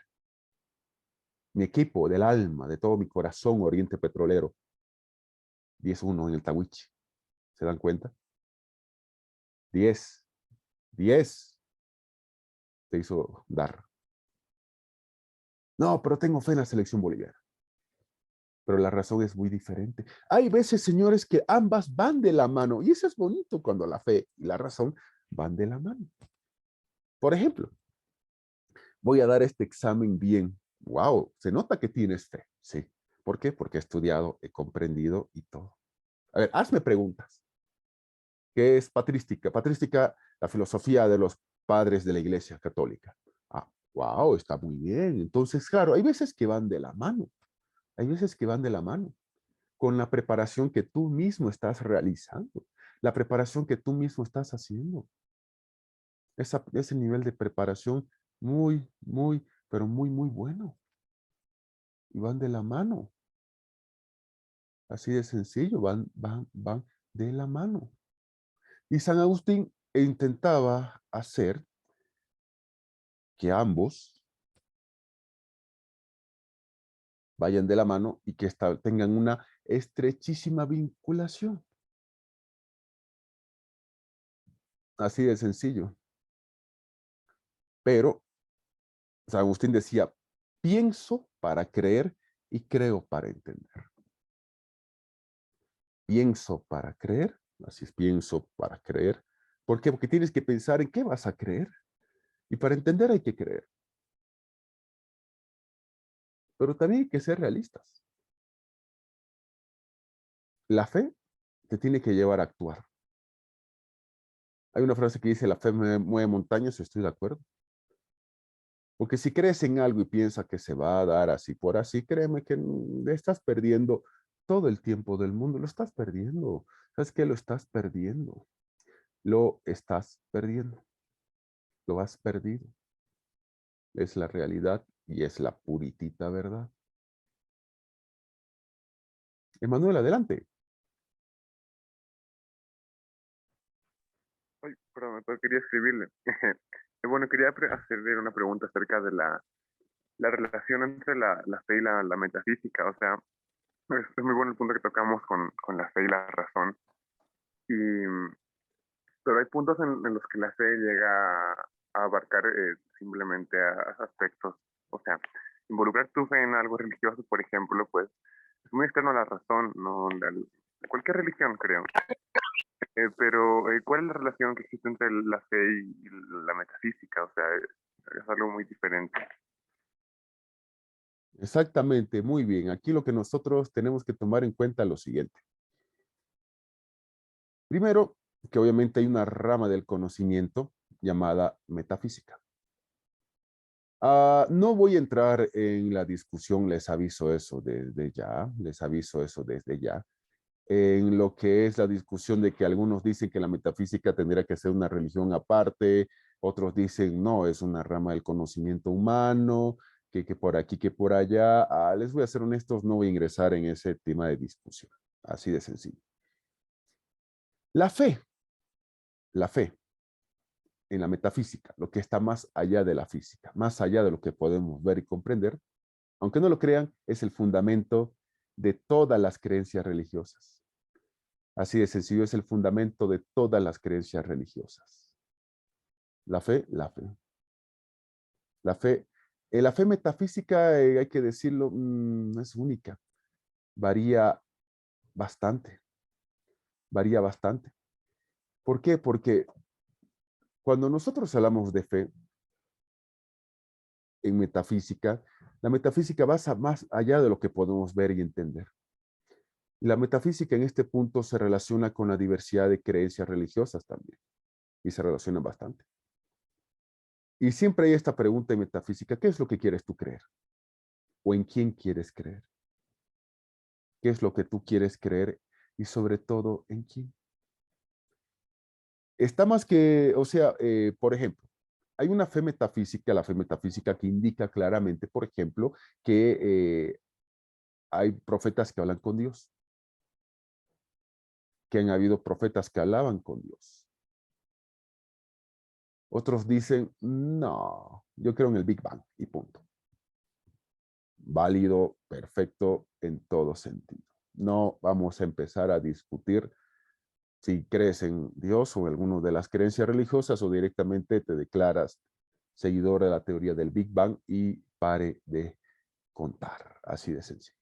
Mi equipo del alma, de todo mi corazón, Oriente Petrolero, 10-1 en el Tawichi. ¿Se dan cuenta? 10 se hizo dar. No, pero tengo fe en la selección boliviana. Pero la razón es muy diferente. Hay veces, señores, que ambas van de la mano. Y eso es bonito cuando la fe y la razón van de la mano. Por ejemplo, voy a dar este examen bien. Wow, se nota que tienes fe. Sí. ¿Por qué? Porque he estudiado, he comprendido y todo. A ver, hazme preguntas. ¿Qué es patrística? Patrística, la filosofía de los padres de la Iglesia Católica. Ah, wow, está muy bien. Entonces, claro, hay veces que van de la mano. Hay veces que van de la mano con la preparación que tú mismo estás realizando, la preparación que tú mismo estás haciendo. Ese nivel de preparación pero muy bueno. Y van de la mano. Así de sencillo, van de la mano. Y San Agustín intentaba hacer que ambos vayan de la mano y que tengan una estrechísima vinculación. Así de sencillo. Pero San Agustín decía, pienso para creer y creo para entender. Pienso para creer, así es, pienso para creer. ¿Por qué? Porque tienes que pensar en qué vas a creer. Y para entender hay que creer. Pero también hay que ser realistas. La fe te tiene que llevar a actuar. Hay una frase que dice, la fe mueve montañas, estoy de acuerdo. Porque si crees en algo y piensas que se va a dar así por así, créeme que estás perdiendo todo el tiempo del mundo. Lo estás perdiendo. ¿Sabes qué? Lo estás perdiendo. Lo estás perdiendo. Lo has perdido. Es la realidad y es la puritita verdad. Emanuel, adelante. Ay, perdón, pero quería escribirle. Bueno, quería hacerle una pregunta acerca de la relación entre la fe y la metafísica. O sea, es muy bueno el punto que tocamos con la fe y la razón. Y, pero hay puntos en los que la fe llega a abarcar simplemente a aspectos. O sea, involucrar tu fe en algo religioso, por ejemplo, pues es muy externo a la razón, ¿no? Cualquier religión, creo. Pero, ¿cuál es la relación que existe entre la fe y la metafísica? O sea, es algo muy diferente. Exactamente, muy bien. Aquí lo que nosotros tenemos que tomar en cuenta es lo siguiente. Primero, que obviamente hay una rama del conocimiento llamada metafísica. No voy a entrar en la discusión, les aviso eso desde ya, les aviso eso desde ya, en lo que es la discusión de que algunos dicen que la metafísica tendría que ser una religión aparte, otros dicen no, es una rama del conocimiento humano, que por aquí, que por allá. Les voy a ser honestos, no voy a ingresar en ese tema de discusión, así de sencillo. La fe, la fe en la metafísica, lo que está más allá de la física, más allá de lo que podemos ver y comprender, aunque no lo crean, es el fundamento de todas las creencias religiosas. Así de sencillo, es el fundamento de todas las creencias religiosas. La fe, la fe. La fe, la fe metafísica, hay que decirlo, es única. Varía bastante, varía bastante. ¿Por qué? Porque cuando nosotros hablamos de fe en metafísica, la metafísica va más allá de lo que podemos ver y entender. Y la metafísica en este punto se relaciona con la diversidad de creencias religiosas también. Y se relaciona bastante. Y siempre hay esta pregunta en metafísica: ¿qué es lo que quieres tú creer? ¿O en quién quieres creer? ¿Qué es lo que tú quieres creer? Y sobre todo, ¿en quién? Está más que, o sea, por ejemplo, hay una fe metafísica, la fe metafísica que indica claramente, por ejemplo, que hay profetas que hablan con Dios, que han habido profetas que hablaban con Dios. Otros dicen, no, yo creo en el Big Bang y punto. Válido, perfecto en todo sentido. No vamos a empezar a discutir si crees en Dios o en alguna de las creencias religiosas o directamente te declaras seguidor de la teoría del Big Bang y pare de contar. Así de sencillo.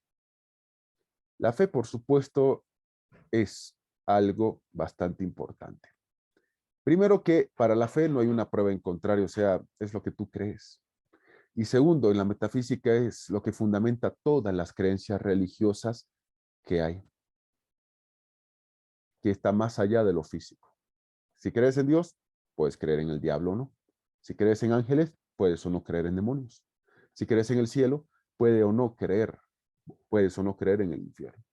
La fe, por supuesto, es algo bastante importante. Primero que para la fe no hay una prueba en contrario, o sea, es lo que tú crees. Y segundo, en la metafísica es lo que fundamenta todas las creencias religiosas que hay, que está más allá de lo físico. Si crees en Dios, puedes creer en el diablo o no. Si crees en ángeles, puedes o no creer en demonios. Si crees en el cielo, puedes o no creer en el infierno.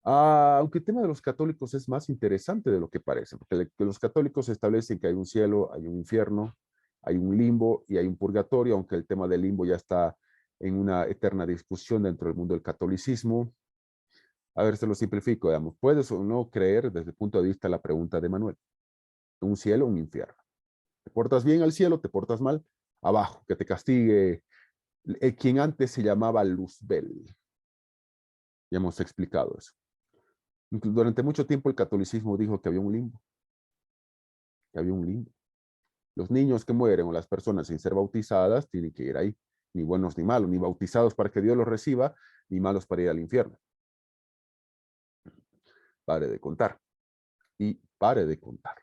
Aunque el tema de los católicos es más interesante de lo que parece, porque los católicos establecen que hay un cielo, hay un infierno, hay un limbo y hay un purgatorio, aunque el tema del limbo ya está en una eterna discusión dentro del mundo del catolicismo. A ver, se lo simplifico, digamos. Puedes o no creer desde el punto de vista de la pregunta de Manuel. Un cielo, un infierno. Te portas bien al cielo, te portas mal, abajo, que te castigue quien antes se llamaba Luzbel. Ya hemos explicado eso. Durante mucho tiempo el catolicismo dijo que había un limbo. Que había un limbo. Los niños que mueren o las personas sin ser bautizadas tienen que ir ahí. Ni buenos ni malos, ni bautizados para que Dios los reciba, ni malos para ir al infierno. Pare de contar. Y pare de contar.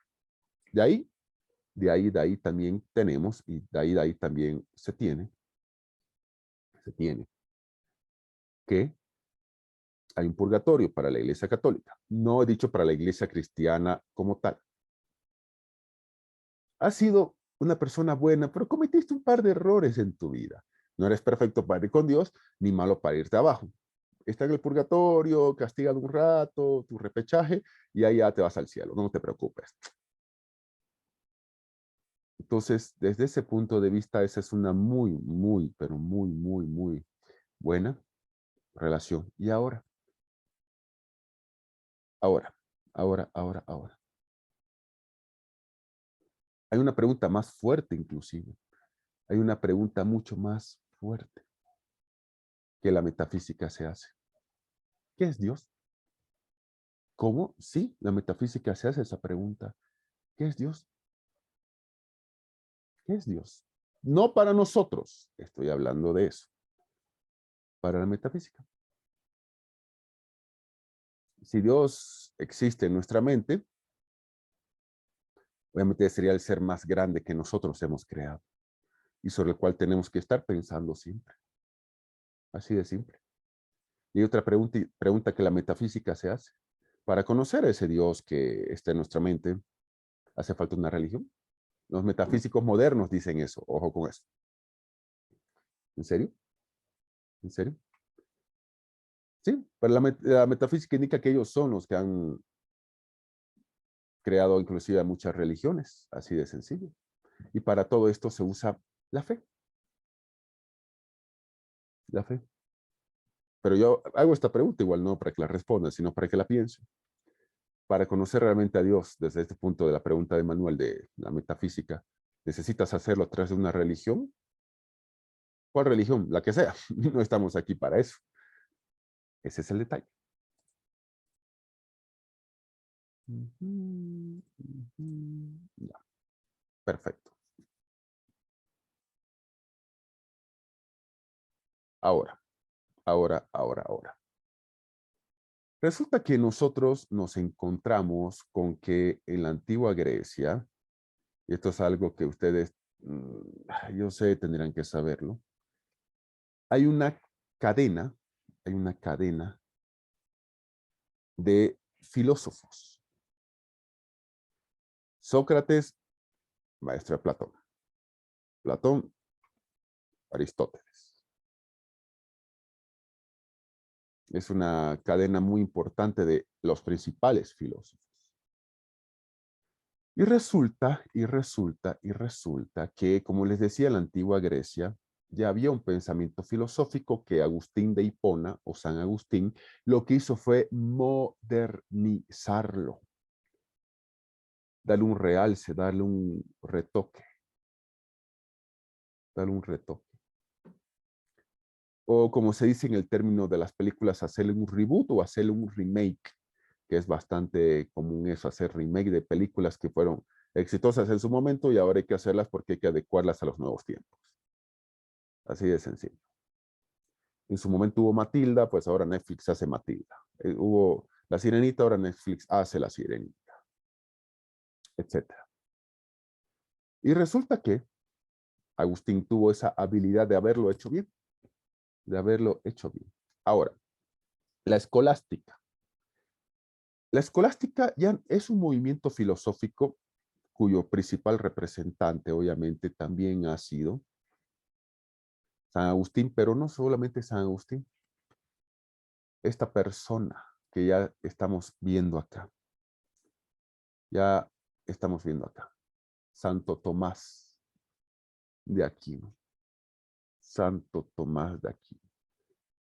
De ahí también tenemos, y de ahí también se tiene que hay un purgatorio para la Iglesia Católica. No he dicho para la Iglesia Cristiana como tal. Has sido una persona buena, pero cometiste un par de errores en tu vida. No eres perfecto para ir con Dios, ni malo para irte abajo. Está en el purgatorio, castigado un rato, tu repechaje, y ahí ya te vas al cielo. No te preocupes. Entonces, desde ese punto de vista, esa es una pero muy buena relación. Y ahora. Hay una pregunta más fuerte inclusive. Hay una pregunta mucho más fuerte que la metafísica se hace. ¿Qué es Dios? ¿Cómo? Sí, la metafísica se hace esa pregunta. ¿Qué es Dios? ¿Qué es Dios? No para nosotros, estoy hablando de eso. Para la metafísica. Si Dios existe en nuestra mente, obviamente sería el ser más grande que nosotros hemos creado y sobre el cual tenemos que estar pensando siempre. Así de simple. Y otra pregunta que la metafísica se hace. Para conocer a ese Dios que está en nuestra mente, ¿hace falta una religión? Los metafísicos modernos dicen eso. Ojo con eso. ¿En serio? ¿En serio? Sí, pero la metafísica indica que ellos son los que han creado inclusive muchas religiones. Así de sencillo. Y para todo esto se usa la fe. La fe. Pero yo hago esta pregunta igual no para que la responda, sino para que la piense. Para conocer realmente a Dios desde este punto de la pregunta de Manuel de la metafísica, ¿necesitas hacerlo a través de una religión? ¿Cuál religión? La que sea. No estamos aquí para eso. Ese es el detalle. Ya. Perfecto. Ahora. Resulta que nosotros nos encontramos con que en la antigua Grecia, y esto es algo que ustedes, yo sé, tendrán que saberlo, hay una cadena, de filósofos. Sócrates, maestro de Platón. Platón, Aristóteles. Es una cadena muy importante de los principales filósofos. Y resulta que, como les decía, en la antigua Grecia ya había un pensamiento filosófico que Agustín de Hipona, o San Agustín, lo que hizo fue modernizarlo. Darle un realce, darle un retoque. O como se dice en el término de las películas, hacerle un reboot o hacerle un remake, que es bastante común eso, hacer remake de películas que fueron exitosas en su momento y ahora hay que hacerlas porque hay que adecuarlas a los nuevos tiempos. Así de sencillo. En su momento hubo Matilda, pues ahora Netflix hace Matilda. Hubo La Sirenita, ahora Netflix hace La Sirenita, etcétera. Y resulta que Agustín tuvo esa habilidad de haberlo hecho bien. Ahora, la escolástica. La escolástica ya es un movimiento filosófico cuyo principal representante obviamente también ha sido San Agustín, pero no solamente San Agustín. Esta persona que ya estamos viendo acá. Santo Tomás de Aquino. Santo Tomás de Aquino.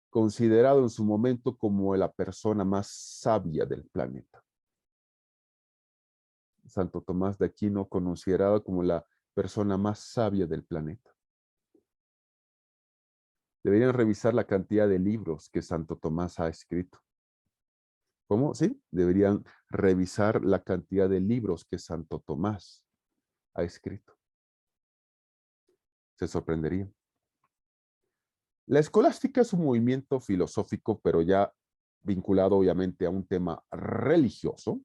Considerado en su momento como la persona más sabia del planeta. Santo Tomás de Aquino considerado como la persona más sabia del planeta. Deberían revisar la cantidad de libros que Santo Tomás ha escrito. ¿Cómo? Sí, deberían revisar la cantidad de libros que Santo Tomás ha escrito. Se sorprenderían. La escolástica es un movimiento filosófico, pero ya vinculado obviamente a un tema religioso,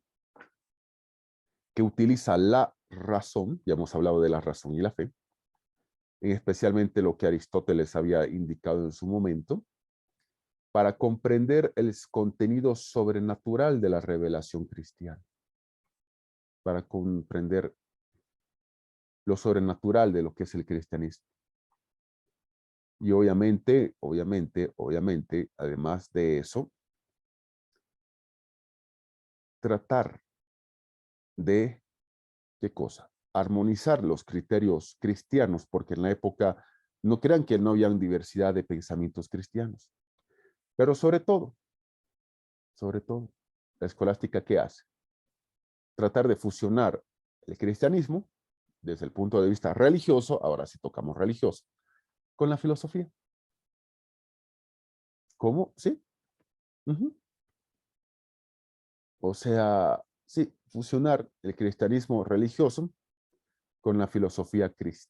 que utiliza la razón, ya hemos hablado de la razón y la fe, especialmente lo que Aristóteles había indicado en su momento, para comprender el contenido sobrenatural de la revelación cristiana, para comprender lo sobrenatural de lo que es el cristianismo. Y obviamente, además de eso, tratar de, ¿qué cosa? Armonizar los criterios cristianos, porque en la época, no crean que no había diversidad de pensamientos cristianos, pero sobre todo, la escolástica, ¿qué hace? Tratar de fusionar el cristianismo desde el punto de vista religioso, ahora sí tocamos religioso, con la filosofía. ¿Cómo? Sí. O sea, sí, fusionar el cristianismo religioso con la filosofía griega.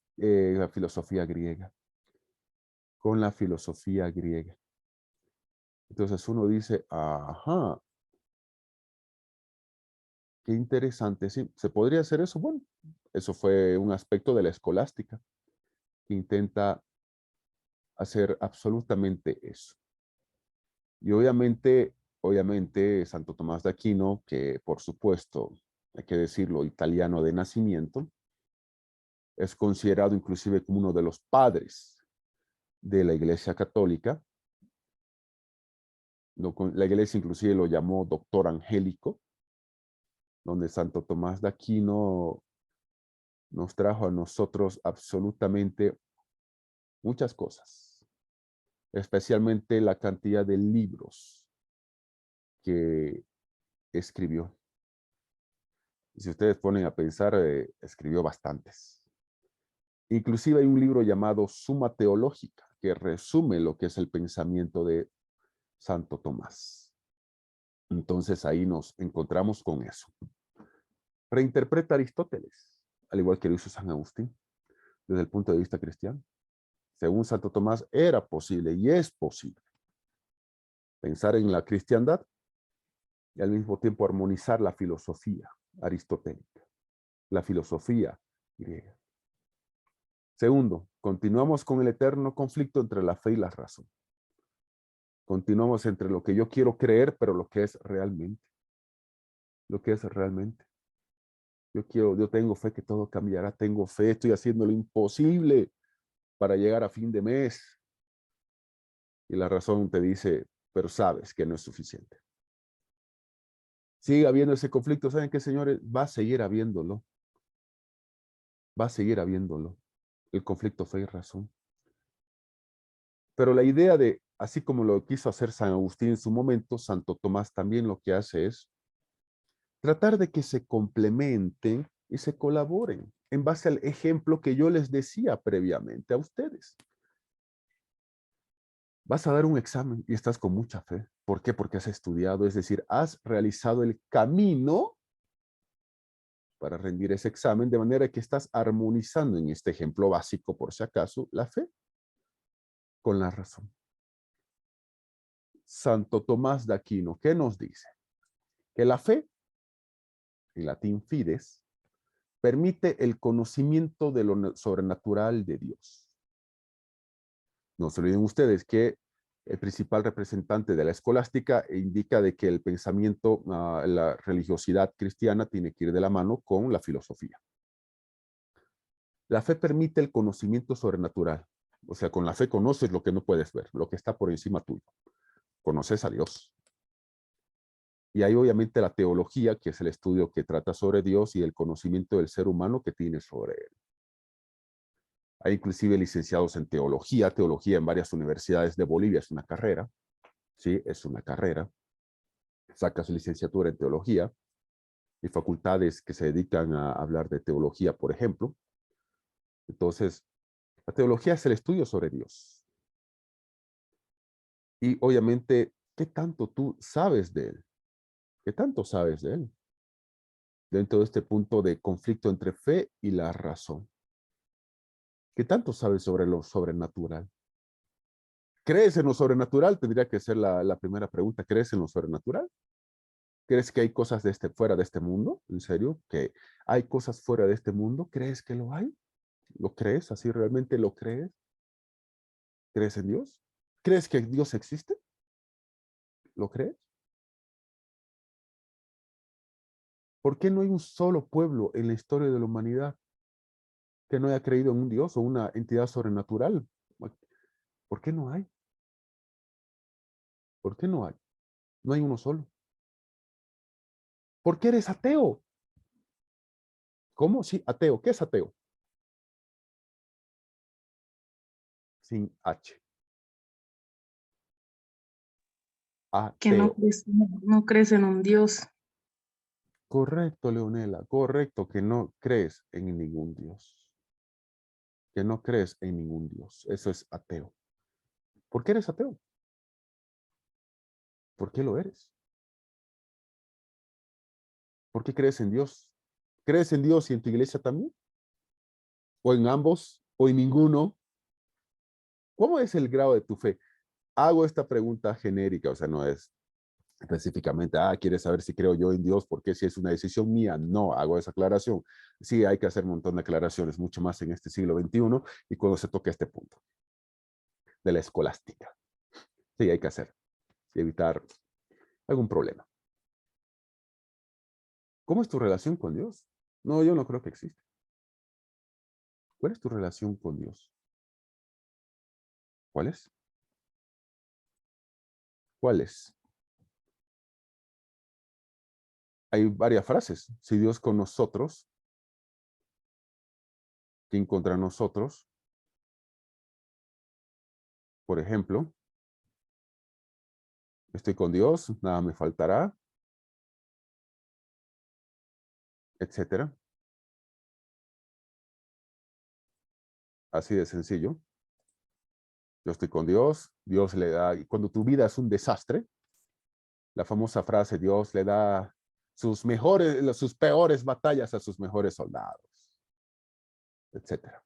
Con la filosofía griega. Entonces uno dice, ajá, qué interesante, sí, ¿se podría hacer eso? Bueno, eso fue un aspecto de la escolástica que intenta hacer absolutamente eso. Y obviamente, Santo Tomás de Aquino, que por supuesto, hay que decirlo, italiano de nacimiento, es considerado inclusive como uno de los padres de la Iglesia Católica. La Iglesia inclusive lo llamó doctor angélico, donde Santo Tomás de Aquino nos trajo a nosotros absolutamente muchas cosas, especialmente la cantidad de libros que escribió. Y si ustedes ponen a pensar, escribió bastantes. Inclusive hay un libro llamado Suma Teológica, que resume lo que es el pensamiento de Santo Tomás. Entonces ahí nos encontramos con eso. Reinterpreta Aristóteles, al igual que lo hizo San Agustín, desde el punto de vista cristiano. Según Santo Tomás, era posible y es posible pensar en la cristiandad y al mismo tiempo armonizar la filosofía aristotélica, la filosofía griega. Segundo, continuamos con el eterno conflicto entre la fe y la razón. Continuamos entre lo que yo quiero creer, pero lo que es realmente. Lo que es realmente. Yo tengo fe que todo cambiará, tengo fe, estoy haciendo lo imposible para llegar a fin de mes. Y la razón te dice, pero sabes que no es suficiente. Sigue habiendo ese conflicto, ¿saben qué, señores? Va a seguir habiéndolo. Va a seguir habiéndolo. El conflicto fe y razón. Pero la idea de, así como lo quiso hacer San Agustín en su momento, Santo Tomás también lo que hace es tratar de que se complementen y se colaboren en base al ejemplo que yo les decía previamente a ustedes. Vas a dar un examen y estás con mucha fe. ¿Por qué? Porque has estudiado, es decir, has realizado el camino para rendir ese examen, de manera que estás armonizando en este ejemplo básico, por si acaso, la fe con la razón. Santo Tomás de Aquino, ¿qué nos dice? Que la fe, en latín fides, permite el conocimiento de lo sobrenatural de Dios. No se olviden ustedes que el principal representante de la escolástica indica de que el pensamiento, la religiosidad cristiana tiene que ir de la mano con la filosofía. La fe permite el conocimiento sobrenatural. O sea, con la fe conoces lo que no puedes ver, lo que está por encima tuyo. Conoces a Dios. Y hay obviamente la teología, que es el estudio que trata sobre Dios y el conocimiento del ser humano que tiene sobre él. Hay inclusive licenciados en teología en varias universidades de Bolivia, es una carrera, ¿sí? Es una carrera. Saca su licenciatura en teología y facultades que se dedican a hablar de teología, por ejemplo. Entonces, la teología es el estudio sobre Dios. Y obviamente, ¿qué tanto tú sabes de él? ¿Qué tanto sabes de él? Dentro de este punto de conflicto entre fe y la razón. ¿Qué tanto sabes sobre lo sobrenatural? ¿Crees en lo sobrenatural? Tendría que ser la primera pregunta. ¿Crees en lo sobrenatural? ¿Crees que hay cosas fuera de este mundo? ¿En serio? ¿Que hay cosas fuera de este mundo? ¿Crees que lo hay? ¿Lo crees? ¿Así realmente lo crees? ¿Crees en Dios? ¿Crees que Dios existe? ¿Lo crees? ¿Por qué no hay un solo pueblo en la historia de la humanidad que no haya creído en un Dios o una entidad sobrenatural? ¿Por qué no hay? ¿Por qué no hay? No hay uno solo. ¿Por qué eres ateo? ¿Cómo? Sí, ateo. ¿Qué es ateo? Sin H. Que no Ateo. crees, no crees en un Dios. Correcto, Leonela. Correcto, que no crees en ningún Dios. Que no crees en ningún Dios. Eso es ateo. ¿Por qué eres ateo? ¿Por qué lo eres? ¿Por qué crees en Dios? ¿Crees en Dios y en tu iglesia también? ¿O en ambos? ¿O en ninguno? ¿Cómo es el grado de tu fe? Hago esta pregunta genérica, o sea, no es específicamente, ¿quieres saber si creo yo en Dios? Porque si es una decisión mía, no hago esa aclaración. Sí, hay que hacer un montón de aclaraciones, mucho más en este siglo XXI y cuando se toque este punto. de la escolástica. Sí, hay que hacer. Y evitar algún problema. ¿Cómo es tu relación con Dios? No, yo no creo que exista. ¿Cuál es tu relación con Dios? ¿Cuál es? ¿Cuál es? Hay varias frases. Si Dios con nosotros, ¿quién contra nosotros? Por ejemplo, estoy con Dios, nada me faltará, etcétera. Así de sencillo. Yo estoy con Dios, Dios le da, y cuando tu vida es un desastre, la famosa frase, Dios le da sus peores batallas a sus mejores soldados, etcétera.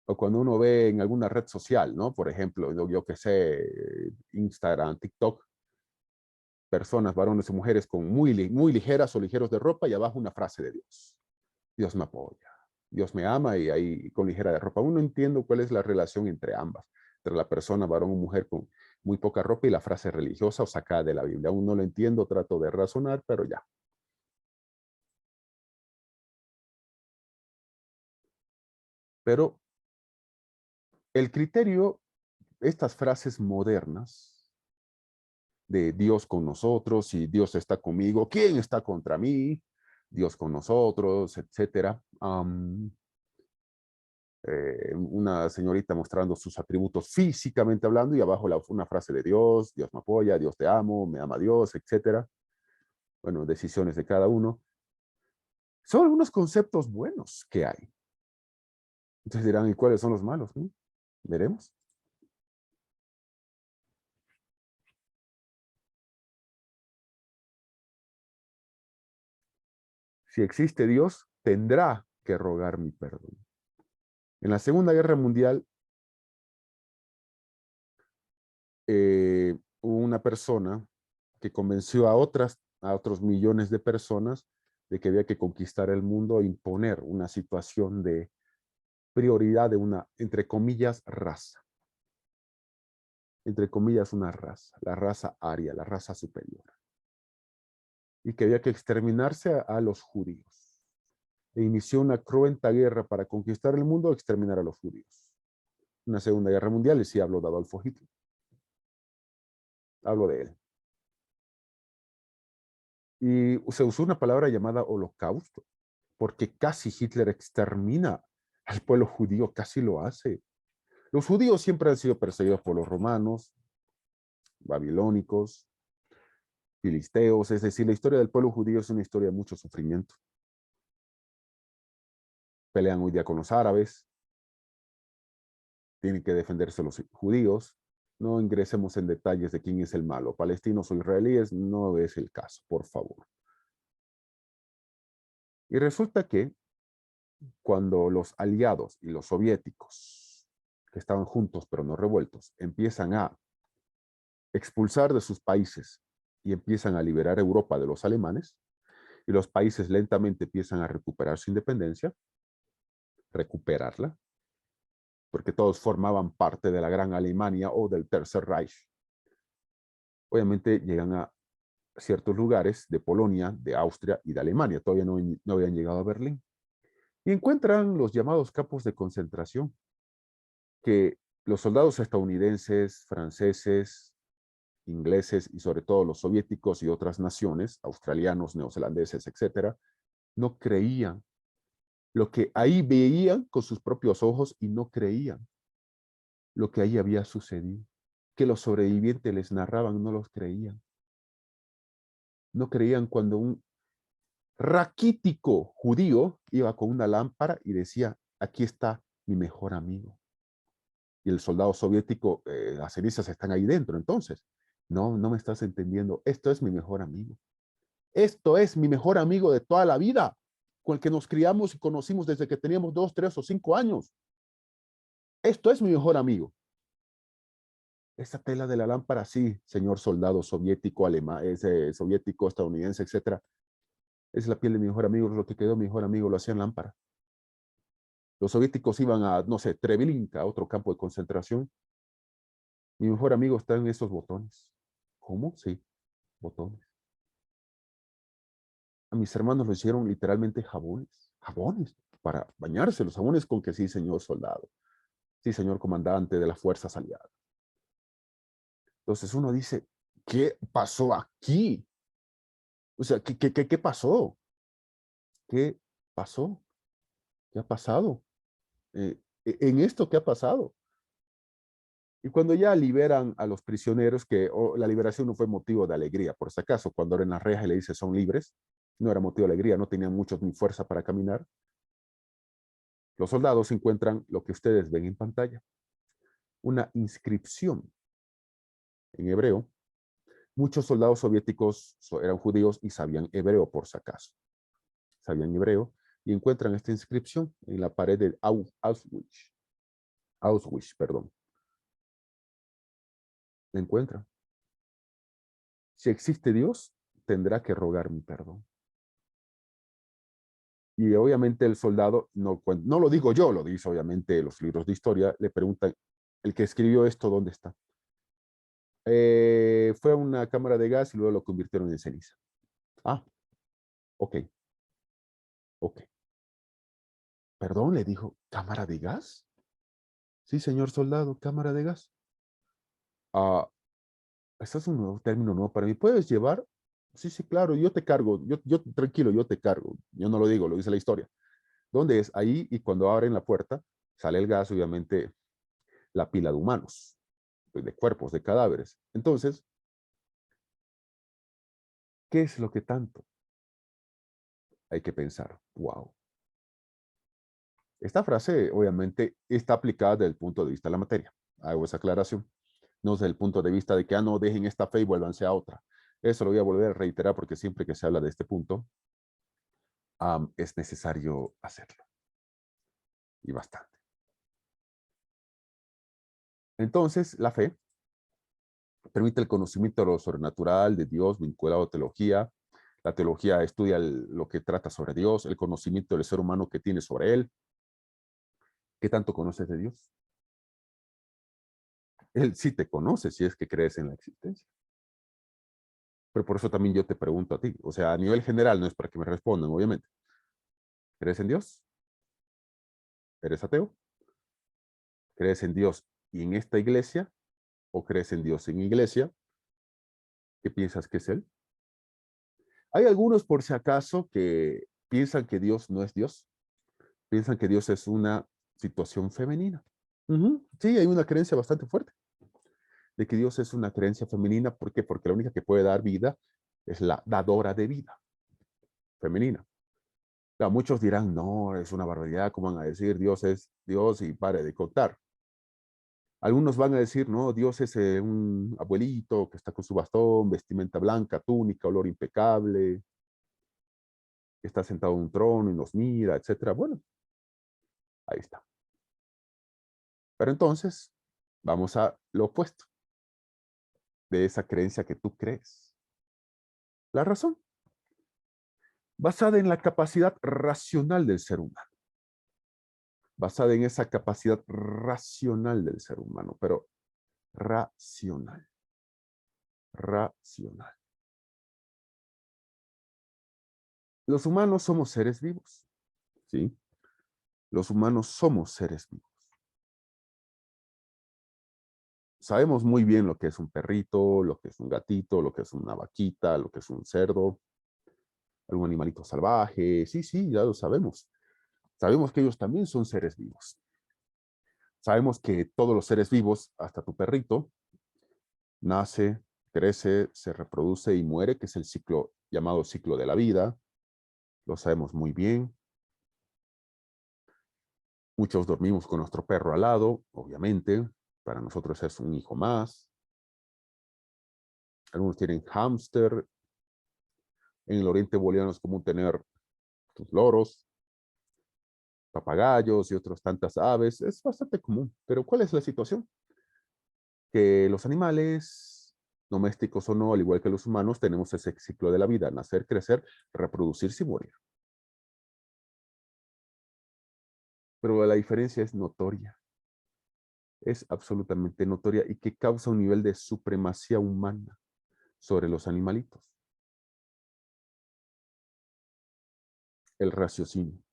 O cuando uno ve en alguna red social, ¿no? Por ejemplo, yo que sé, Instagram, TikTok, personas, varones y mujeres con muy ligeras o ligeros de ropa y abajo una frase de Dios. Dios me apoya, Dios me ama y ahí con ligera de ropa. Aún no entiendo cuál es la relación entre ambas, entre la persona, varón o mujer con muy poca ropa y la frase religiosa o sacada de la Biblia. Aún no lo entiendo, trato de razonar, pero ya. Pero el criterio, estas frases modernas de Dios con nosotros y Dios está conmigo, ¿quién está contra mí? Dios con nosotros, etcétera. Una señorita mostrando sus atributos físicamente hablando y abajo una frase de Dios, Dios me apoya, Dios te amo, me ama Dios, etcétera. Bueno, decisiones de cada uno. Son algunos conceptos buenos que hay. Entonces dirán, ¿y cuáles son los malos? Veremos. Si existe Dios, tendrá que rogar mi perdón. En la Segunda Guerra Mundial, hubo una persona que convenció a otros millones de personas de que había que conquistar el mundo e imponer una situación de prioridad de una, entre comillas, raza. Entre comillas, una raza, la raza aria, la raza superior. Y que había que exterminarse a los judíos. E inició una cruenta guerra para conquistar el mundo e exterminar a los judíos. Una Segunda Guerra Mundial, y sí hablo de Adolfo Hitler. Hablo de él. Y se usó una palabra llamada holocausto, porque casi Hitler extermina al pueblo judío, casi lo hace. Los judíos siempre han sido perseguidos por los romanos, babilónicos, filisteos, es decir, la historia del pueblo judío es una historia de mucho sufrimiento. Pelean hoy día con los árabes, tienen que defenderse los judíos. No ingresemos en detalles de quién es el malo, palestinos o israelíes, no es el caso, por favor. Y resulta que cuando los aliados y los soviéticos, que estaban juntos pero no revueltos, empiezan a expulsar de sus países y empiezan a liberar Europa de los alemanes, y los países lentamente empiezan a recuperar su independencia, recuperarla, porque todos formaban parte de la Gran Alemania o del Tercer Reich. Obviamente llegan a ciertos lugares de Polonia, de Austria y de Alemania, todavía no habían llegado a Berlín, y encuentran los llamados campos de concentración, que los soldados estadounidenses, franceses, ingleses y sobre todo los soviéticos y otras naciones, australianos, neozelandeses, etcétera, no creían lo que ahí veían con sus propios ojos y no creían lo que ahí había sucedido. Que los sobrevivientes les narraban, no los creían. No creían cuando un raquítico judío iba con una lámpara y decía, aquí está mi mejor amigo. Y el soldado soviético, las cenizas están ahí dentro. Entonces, no me estás entendiendo. Esto es mi mejor amigo. Esto es mi mejor amigo de toda la vida, con el que nos criamos y conocimos desde que teníamos 2, 3 o 5 años. Esto es mi mejor amigo. Esa tela de la lámpara, sí, señor soldado soviético, alemán, soviético, estadounidense, etcétera. Es la piel de mi mejor amigo, lo que quedó mi mejor amigo lo hacía en lámpara. Los soviéticos iban a, no sé, Treblinka, a otro campo de concentración. Mi mejor amigo está en esos botones. ¿Cómo? Sí, botones. A mis hermanos los hicieron literalmente jabones. Jabones para bañarse. Los jabones con que sí, señor soldado. Sí, señor comandante de las fuerzas aliadas. Entonces uno dice, ¿qué pasó aquí? O sea, ¿qué pasó? ¿Qué pasó? ¿Qué ha pasado? En esto, ¿qué ha pasado? Y cuando ya liberan a los prisioneros, que la liberación no fue motivo de alegría, por si acaso, cuando abren las rejas y le dice son libres, no era motivo de alegría, no tenían mucho ni fuerza para caminar. Los soldados encuentran lo que ustedes ven en pantalla, una inscripción en hebreo. Muchos soldados soviéticos eran judíos y sabían hebreo, por si acaso. Sabían hebreo y encuentran esta inscripción en la pared de Auschwitz. Auschwitz, perdón. La encuentran. Si existe Dios, tendrá que rogar mi perdón. Y obviamente el soldado, no lo digo yo, lo dice obviamente los libros de historia, le preguntan, el que escribió esto, ¿dónde está? Fue a una cámara de gas y luego lo convirtieron en ceniza. Ah, ok, ok. Perdón, le dijo, ¿cámara de gas? Sí, señor soldado, cámara de gas. Ah, este es un nuevo término nuevo para mí. ¿Puedes llevar? Sí, sí, claro, yo te cargo. Yo tranquilo, yo te cargo. Yo no lo digo, lo dice la historia. ¿Dónde es? Ahí, y cuando abren la puerta, sale el gas, obviamente, la pila de humanos, de cuerpos, de cadáveres. Entonces, ¿qué es lo que tanto hay que pensar? Wow. Esta frase, obviamente, está aplicada desde el punto de vista de la materia. Hago esa aclaración. No desde el punto de vista de que, no, dejen esta fe y vuélvanse a otra. Eso lo voy a volver a reiterar porque siempre que se habla de este punto, es necesario hacerlo. Y bastante. Entonces, la fe permite el conocimiento de lo sobrenatural, de Dios, vinculado a teología. La teología estudia lo que trata sobre Dios, el conocimiento del ser humano que tiene sobre él. ¿Qué tanto conoces de Dios? Él sí te conoce si es que crees en la existencia. Pero por eso también yo te pregunto a ti. O sea, a nivel general, no es para que me respondan, obviamente. ¿Crees en Dios? ¿Eres ateo? ¿Crees en Dios y en esta iglesia? ¿O crees en Dios en iglesia? ¿Qué piensas que es Él? Hay algunos, por si acaso, que piensan que Dios no es Dios. Piensan que Dios es una situación femenina. Sí, hay una creencia bastante fuerte de que Dios es una creencia femenina. ¿Por qué? Porque la única que puede dar vida es la dadora de vida, femenina. Claro, muchos dirán, no, es una barbaridad, ¿cómo van a decir Dios es Dios y pare de contar? Algunos van a decir, no, Dios es un abuelito que está con su bastón, vestimenta blanca, túnica, olor impecable, que está sentado en un trono y nos mira, etcétera. Bueno, ahí está. Pero entonces, vamos a lo opuesto de esa creencia que tú crees. La razón, basada en la capacidad racional del ser humano. Basada en esa capacidad racional del ser humano, pero racional. Racional. Los humanos somos seres vivos, ¿sí? Los humanos somos seres vivos. Sabemos muy bien lo que es un perrito, lo que es un gatito, lo que es una vaquita, lo que es un cerdo, algún animalito salvaje. Sí, sí, ya lo sabemos. Sabemos que ellos también son seres vivos. Sabemos que todos los seres vivos, hasta tu perrito, nace, crece, se reproduce y muere, que es el ciclo llamado ciclo de la vida. Lo sabemos muy bien. Muchos dormimos con nuestro perro al lado, obviamente. Para nosotros es un hijo más. Algunos tienen hámster. En el oriente boliviano es común tener loros, papagayos y otras tantas aves. Es bastante común. Pero ¿cuál es la situación? Que los animales, domésticos o no, al igual que los humanos, tenemos ese ciclo de la vida: nacer, crecer, reproducirse y morir. pero la diferencia es notoria. Es absolutamente notoria y que causa un nivel de supremacía humana sobre los animalitos. El raciocinio.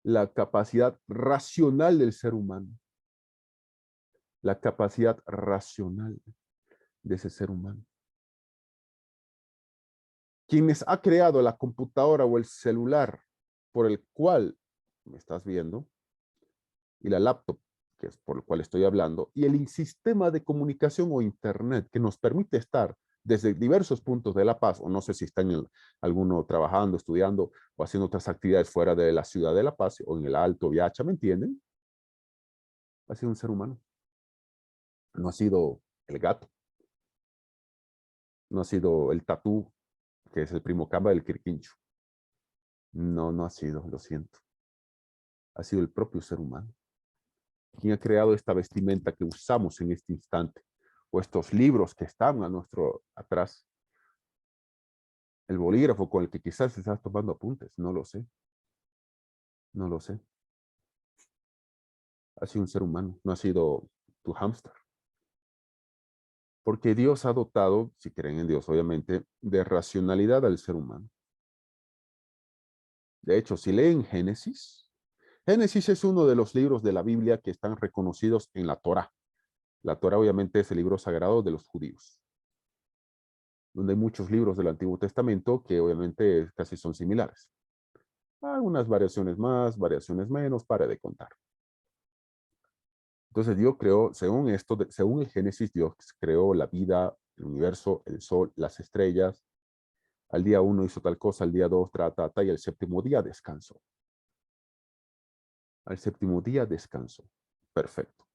La capacidad racional del ser humano. La capacidad racional de ese ser humano. Quienes ha creado la computadora o el celular por el cual me estás viendo, y la laptop, que es por el cual estoy hablando, y el sistema de comunicación o internet que nos permite estar desde diversos puntos de La Paz, o no sé si están en alguno trabajando, estudiando o haciendo otras actividades fuera de la ciudad de La Paz o en el Alto Viacha, ¿me entienden? Ha sido un ser humano. No ha sido el gato. No ha sido el tatú, que es el primo camba del Quirquincho. No, no ha sido, lo siento. Ha sido el propio ser humano. ¿Quién ha creado esta vestimenta que usamos en este instante? O estos libros que están a nuestro atrás. El bolígrafo con el que quizás estás tomando apuntes. No lo sé. No lo sé. Ha sido un ser humano. No ha sido tu hámster. Porque Dios ha dotado, si creen en Dios, obviamente, de racionalidad al ser humano. De hecho, si leen Génesis, Génesis es uno de los libros de la Biblia que están reconocidos en la Torá. La Torá obviamente es el libro sagrado de los judíos, donde hay muchos libros del Antiguo Testamento que obviamente casi son similares. Algunas variaciones más, variaciones menos, para de contar. Entonces Dios creó, según esto, según el Génesis, Dios creó la vida, el universo, el sol, las estrellas. Al día 1 hizo tal cosa, al día 2 trata, y al séptimo día descansó. Al séptimo día descansó. Perfecto.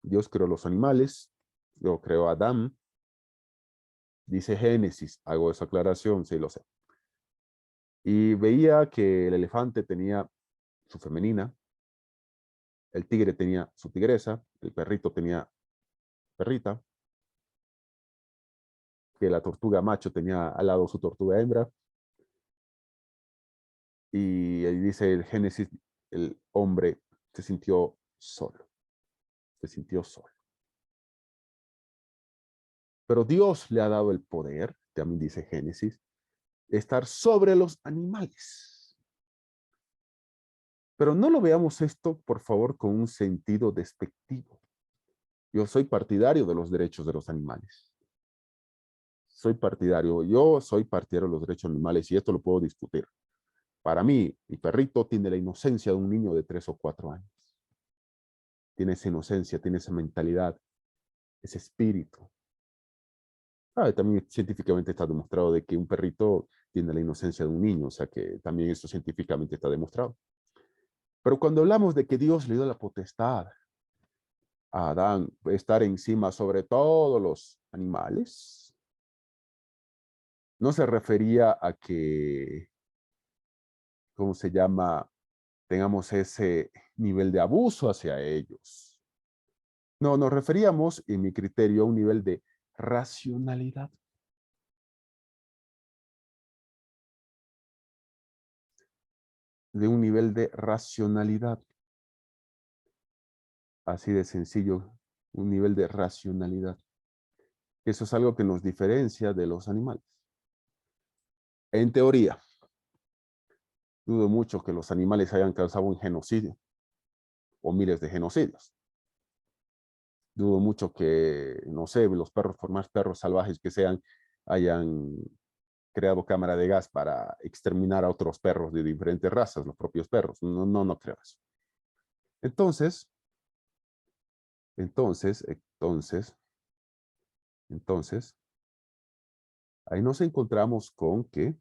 Dios creó los animales, Dios creó a Adán. Dice Génesis, hago esa aclaración, sí lo sé. Y veía que el elefante tenía su femenina, el tigre tenía su tigresa, el perrito tenía perrita, que la tortuga macho tenía al lado su tortuga hembra. Y ahí dice el Génesis, el hombre se sintió solo, se sintió solo. Pero Dios le ha dado el poder, también dice Génesis, de estar sobre los animales. Pero no lo veamos esto, por favor, con un sentido despectivo. Yo soy partidario de los derechos de los animales. Yo soy partidario de los derechos animales y esto lo puedo discutir. Para mí, mi perrito tiene la inocencia de un niño de 3 o 4 años. Tiene esa inocencia, tiene esa mentalidad, ese espíritu. También científicamente está demostrado de que un perrito tiene la inocencia de un niño, o sea que también eso científicamente está demostrado. Pero cuando hablamos de que Dios le dio la potestad a Adán de estar encima sobre todos los animales, no se refería a que, ¿cómo se llama?, tengamos ese nivel de abuso hacia ellos. No, nos referíamos, en mi criterio, a un nivel de racionalidad. De un nivel de racionalidad. Así de sencillo, un nivel de racionalidad. Eso es algo que nos diferencia de los animales. En teoría, dudo mucho que los animales hayan causado un genocidio o miles de genocidios. Dudo mucho que, no sé, los perros, por más perros salvajes que sean, hayan creado cámara de gas para exterminar a otros perros de diferentes razas, los propios perros. No creo eso. Entonces, ahí nos encontramos con que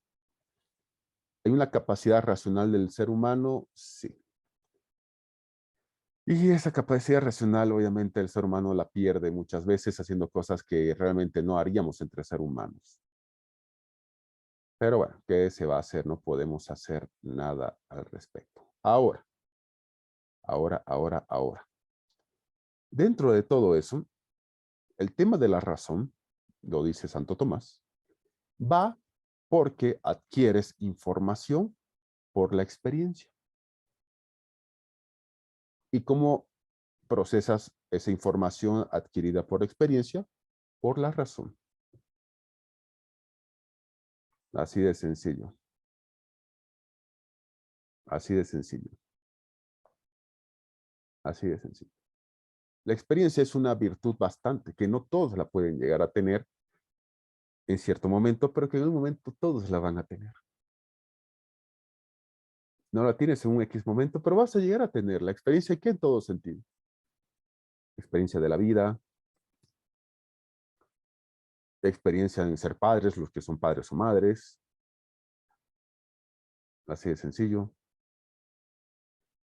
hay una capacidad racional del ser humano, sí. Y esa capacidad racional, obviamente, el ser humano la pierde muchas veces haciendo cosas que realmente no haríamos entre seres humanos. Pero bueno, ¿qué se va a hacer? No podemos hacer nada al respecto. Ahora. Dentro de todo eso, el tema de la razón, lo dice Santo Tomás, va porque adquieres información por la experiencia. ¿Y cómo procesas esa información adquirida por experiencia? Por la razón. Así de sencillo. Así de sencillo. Así de sencillo. La experiencia es una virtud bastante, que no todos la pueden llegar a tener en cierto momento, pero que en un momento todos la van a tener. No la tienes en un X momento, pero vas a llegar a tener la experiencia que en todo sentido. Experiencia de la vida, experiencia en ser padres, los que son padres o madres. Así de sencillo.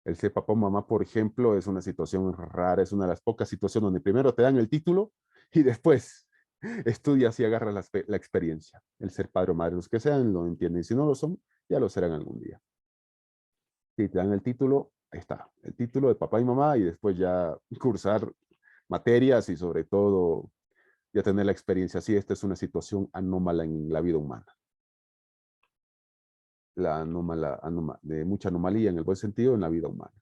El ser papá o mamá, por ejemplo, es una situación rara, es una de las pocas situaciones donde primero te dan el título y después estudias y agarras la experiencia. El ser padre o madre, los que sean, lo entienden. Si no lo son, ya lo serán algún día. Si te dan el título, ahí está. El título de papá y mamá y después ya cursar materias y sobre todo ya tener la experiencia. Sí, esta es una situación anómala en la vida humana. La de mucha anomalía en el buen sentido en la vida humana.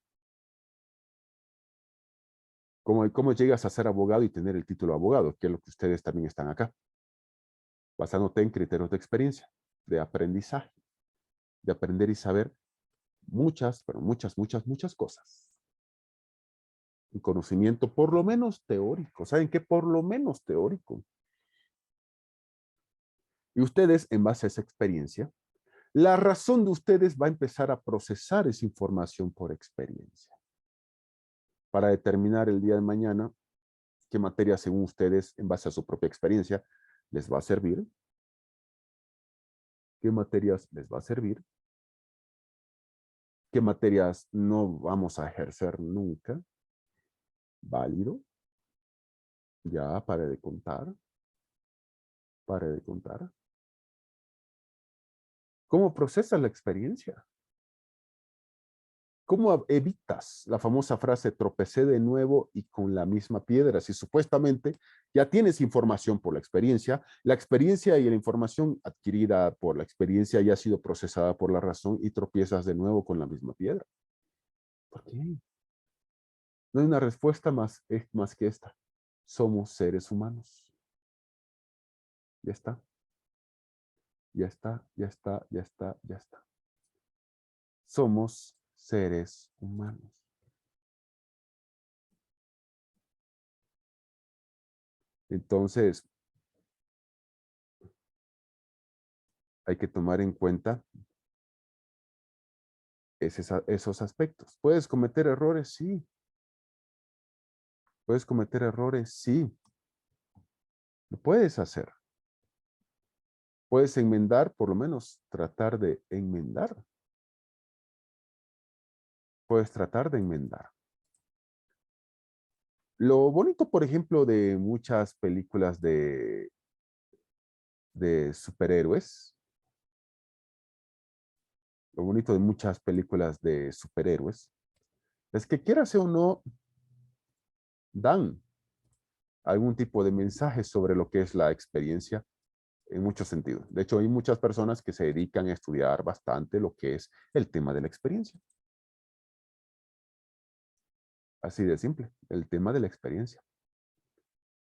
¿Cómo llegas a ser abogado y tener el título de abogado? Que es lo que ustedes también están acá. Basándote en criterios de experiencia, de aprendizaje, de aprender y saber muchas, pero muchas cosas. Un conocimiento por lo menos teórico. ¿Saben qué? Por lo menos teórico. Y ustedes, en base a esa experiencia, la razón de ustedes va a empezar a procesar esa información por experiencia. Para determinar el día de mañana qué materia, según ustedes, en base a su propia experiencia, les va a servir. ¿Qué materias les va a servir? ¿Qué materias no vamos a ejercer nunca? Válido. Ya, pare de contar. Pare de contar. ¿Cómo procesas la experiencia? ¿Cómo evitas la famosa frase tropecé de nuevo y con la misma piedra? Si supuestamente ya tienes información por la experiencia y la información adquirida por la experiencia ya ha sido procesada por la razón y tropiezas de nuevo con la misma piedra. ¿Por qué? No hay una respuesta más que esta. Somos seres humanos. Ya está. Ya está, ya está, ya está, ya está. Somos seres humanos. Entonces, hay que tomar en cuenta esos aspectos. ¿Puedes cometer errores? Sí. ¿Puedes cometer errores? Sí. Lo puedes hacer. Puedes enmendar, por lo menos tratar de enmendar. Puedes tratar de enmendar. Lo bonito, por ejemplo, de muchas películas de superhéroes, lo bonito de muchas películas de superhéroes, es que quieras o no, dan algún tipo de mensaje sobre lo que es la experiencia en muchos sentidos. De hecho, hay muchas personas que se dedican a estudiar bastante lo que es el tema de la experiencia. Así de simple, el tema de la experiencia.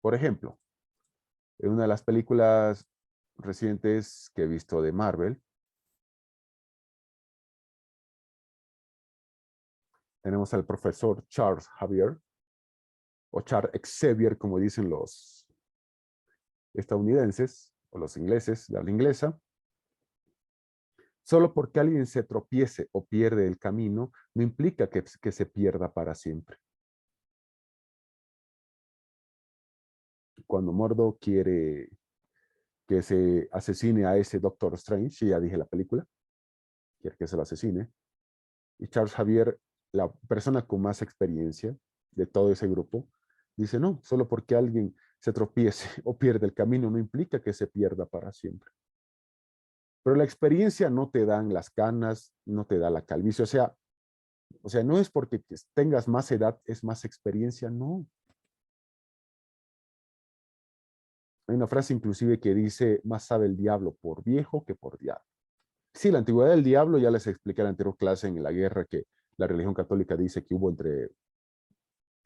Por ejemplo, en una de las películas recientes que he visto de Marvel, tenemos al profesor Charles Xavier, o Charles Xavier, como dicen los estadounidenses, o los ingleses de habla inglesa. Solo porque alguien se tropiece o pierde el camino, no implica que se pierda para siempre. Cuando Mordo quiere que se asesine a ese Doctor Strange, ya dije la película, quiere que se lo asesine, y Charles Xavier, la persona con más experiencia de todo ese grupo, dice, no, solo porque alguien se tropiece o pierde el camino no implica que se pierda para siempre. Pero la experiencia no te dan las canas, no te da la calvicie, o sea, no es porque tengas más edad, es más experiencia, no. Hay una frase inclusive que dice, más sabe el diablo por viejo que por diablo. Sí, la antigüedad del diablo, ya les expliqué en la anterior clase en la guerra que la religión católica dice que hubo entre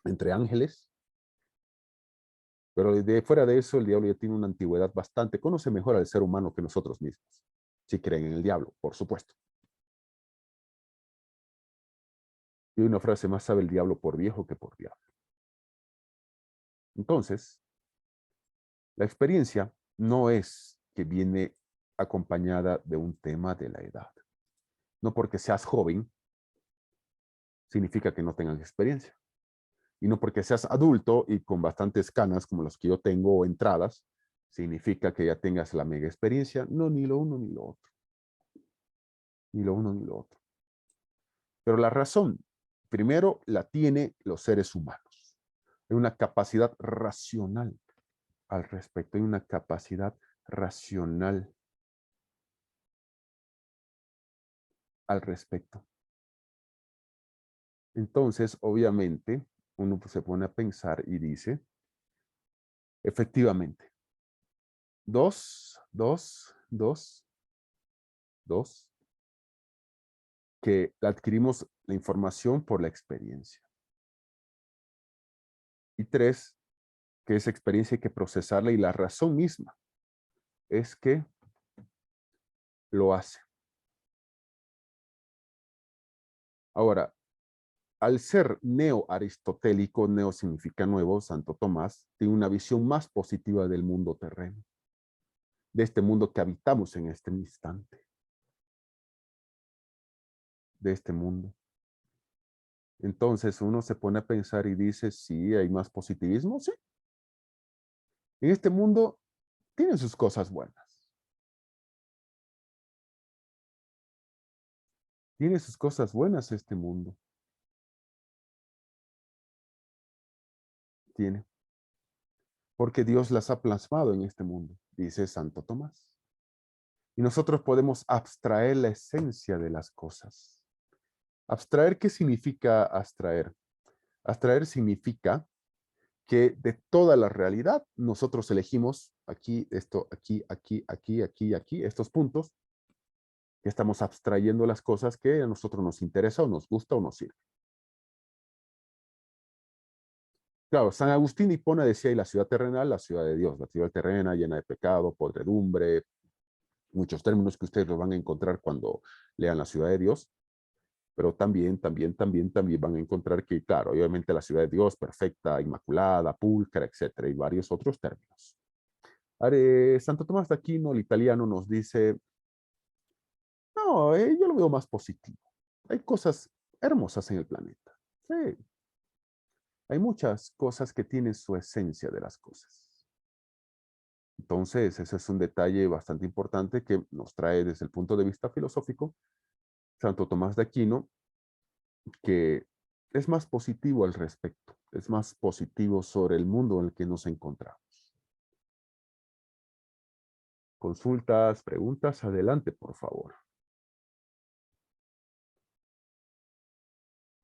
entre ángeles. Pero de fuera de eso, el diablo ya tiene una antigüedad bastante. Conoce mejor al ser humano que nosotros mismos. Si creen en el diablo, por supuesto. Y hay una frase: más sabe el diablo por viejo que por diablo. Entonces, la experiencia no es que viene acompañada de un tema de la edad. No porque seas joven, significa que no tengas experiencia. Y no porque seas adulto y con bastantes canas como las que yo tengo o entradas, significa que ya tengas la mega experiencia. No, ni lo uno ni lo otro. Ni lo uno ni lo otro. Pero la razón, primero, la tiene los seres humanos. Hay una capacidad racional al respecto. Hay una capacidad racional al respecto. Entonces, obviamente, uno se pone a pensar y dice, efectivamente, que adquirimos la información por la experiencia. Y 3, que esa experiencia hay que procesarla, y la razón misma es que lo hace. Ahora, al ser neo-aristotélico, neo significa nuevo, Santo Tomás tiene una visión más positiva del mundo terreno, de este mundo que habitamos en este instante, de este mundo. Entonces uno se pone a pensar y dice, sí, hay más positivismo, sí. En este mundo tiene sus cosas buenas. Tiene sus cosas buenas este mundo. Tiene. Porque Dios las ha plasmado en este mundo, dice Santo Tomás. Y nosotros podemos abstraer la esencia de las cosas. ¿Abstraer qué significa abstraer? Abstraer significa que de toda la realidad nosotros elegimos aquí, esto, aquí, aquí, aquí, aquí, aquí, estos puntos, que estamos abstrayendo las cosas que a nosotros nos interesa o nos gusta o nos sirve. Claro, San Agustín de Hipona decía, y la ciudad terrenal, la ciudad de Dios, la ciudad terrena llena de pecado, podredumbre, muchos términos que ustedes los van a encontrar cuando lean la ciudad de Dios, pero también van a encontrar que, claro, obviamente la ciudad de Dios, perfecta, inmaculada, pulcra, etcétera, y varios otros términos. Santo Tomás de Aquino, el italiano, nos dice, no, yo lo veo más positivo. Hay cosas hermosas en el planeta. Sí. Hay muchas cosas que tienen su esencia de las cosas. Entonces, ese es un detalle bastante importante que nos trae desde el punto de vista filosófico Santo Tomás de Aquino, que es más positivo al respecto, es más positivo sobre el mundo en el que nos encontramos. Consultas, preguntas, adelante, por favor.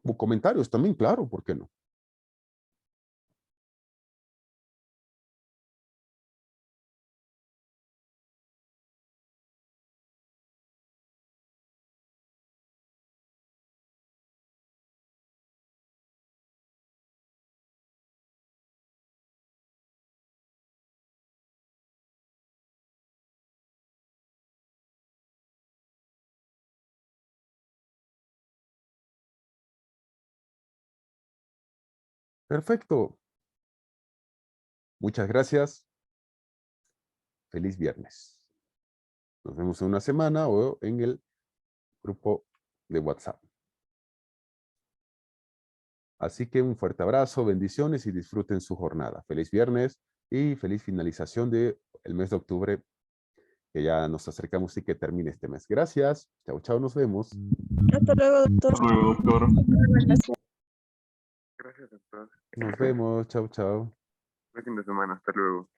O comentarios también, claro, ¿por qué no? Perfecto. Muchas gracias. Feliz viernes. Nos vemos en una semana o en el grupo de WhatsApp. Así que un fuerte abrazo, bendiciones y disfruten su jornada. Feliz viernes y feliz finalización del mes de octubre, que ya nos acercamos y que termine este mes. Gracias. Chao, chao, nos vemos. Hasta luego, doctor. Hasta luego, doctor. Gracias, doctor. Nos vemos. Chao, chao. Buen fin de semana. Hasta luego.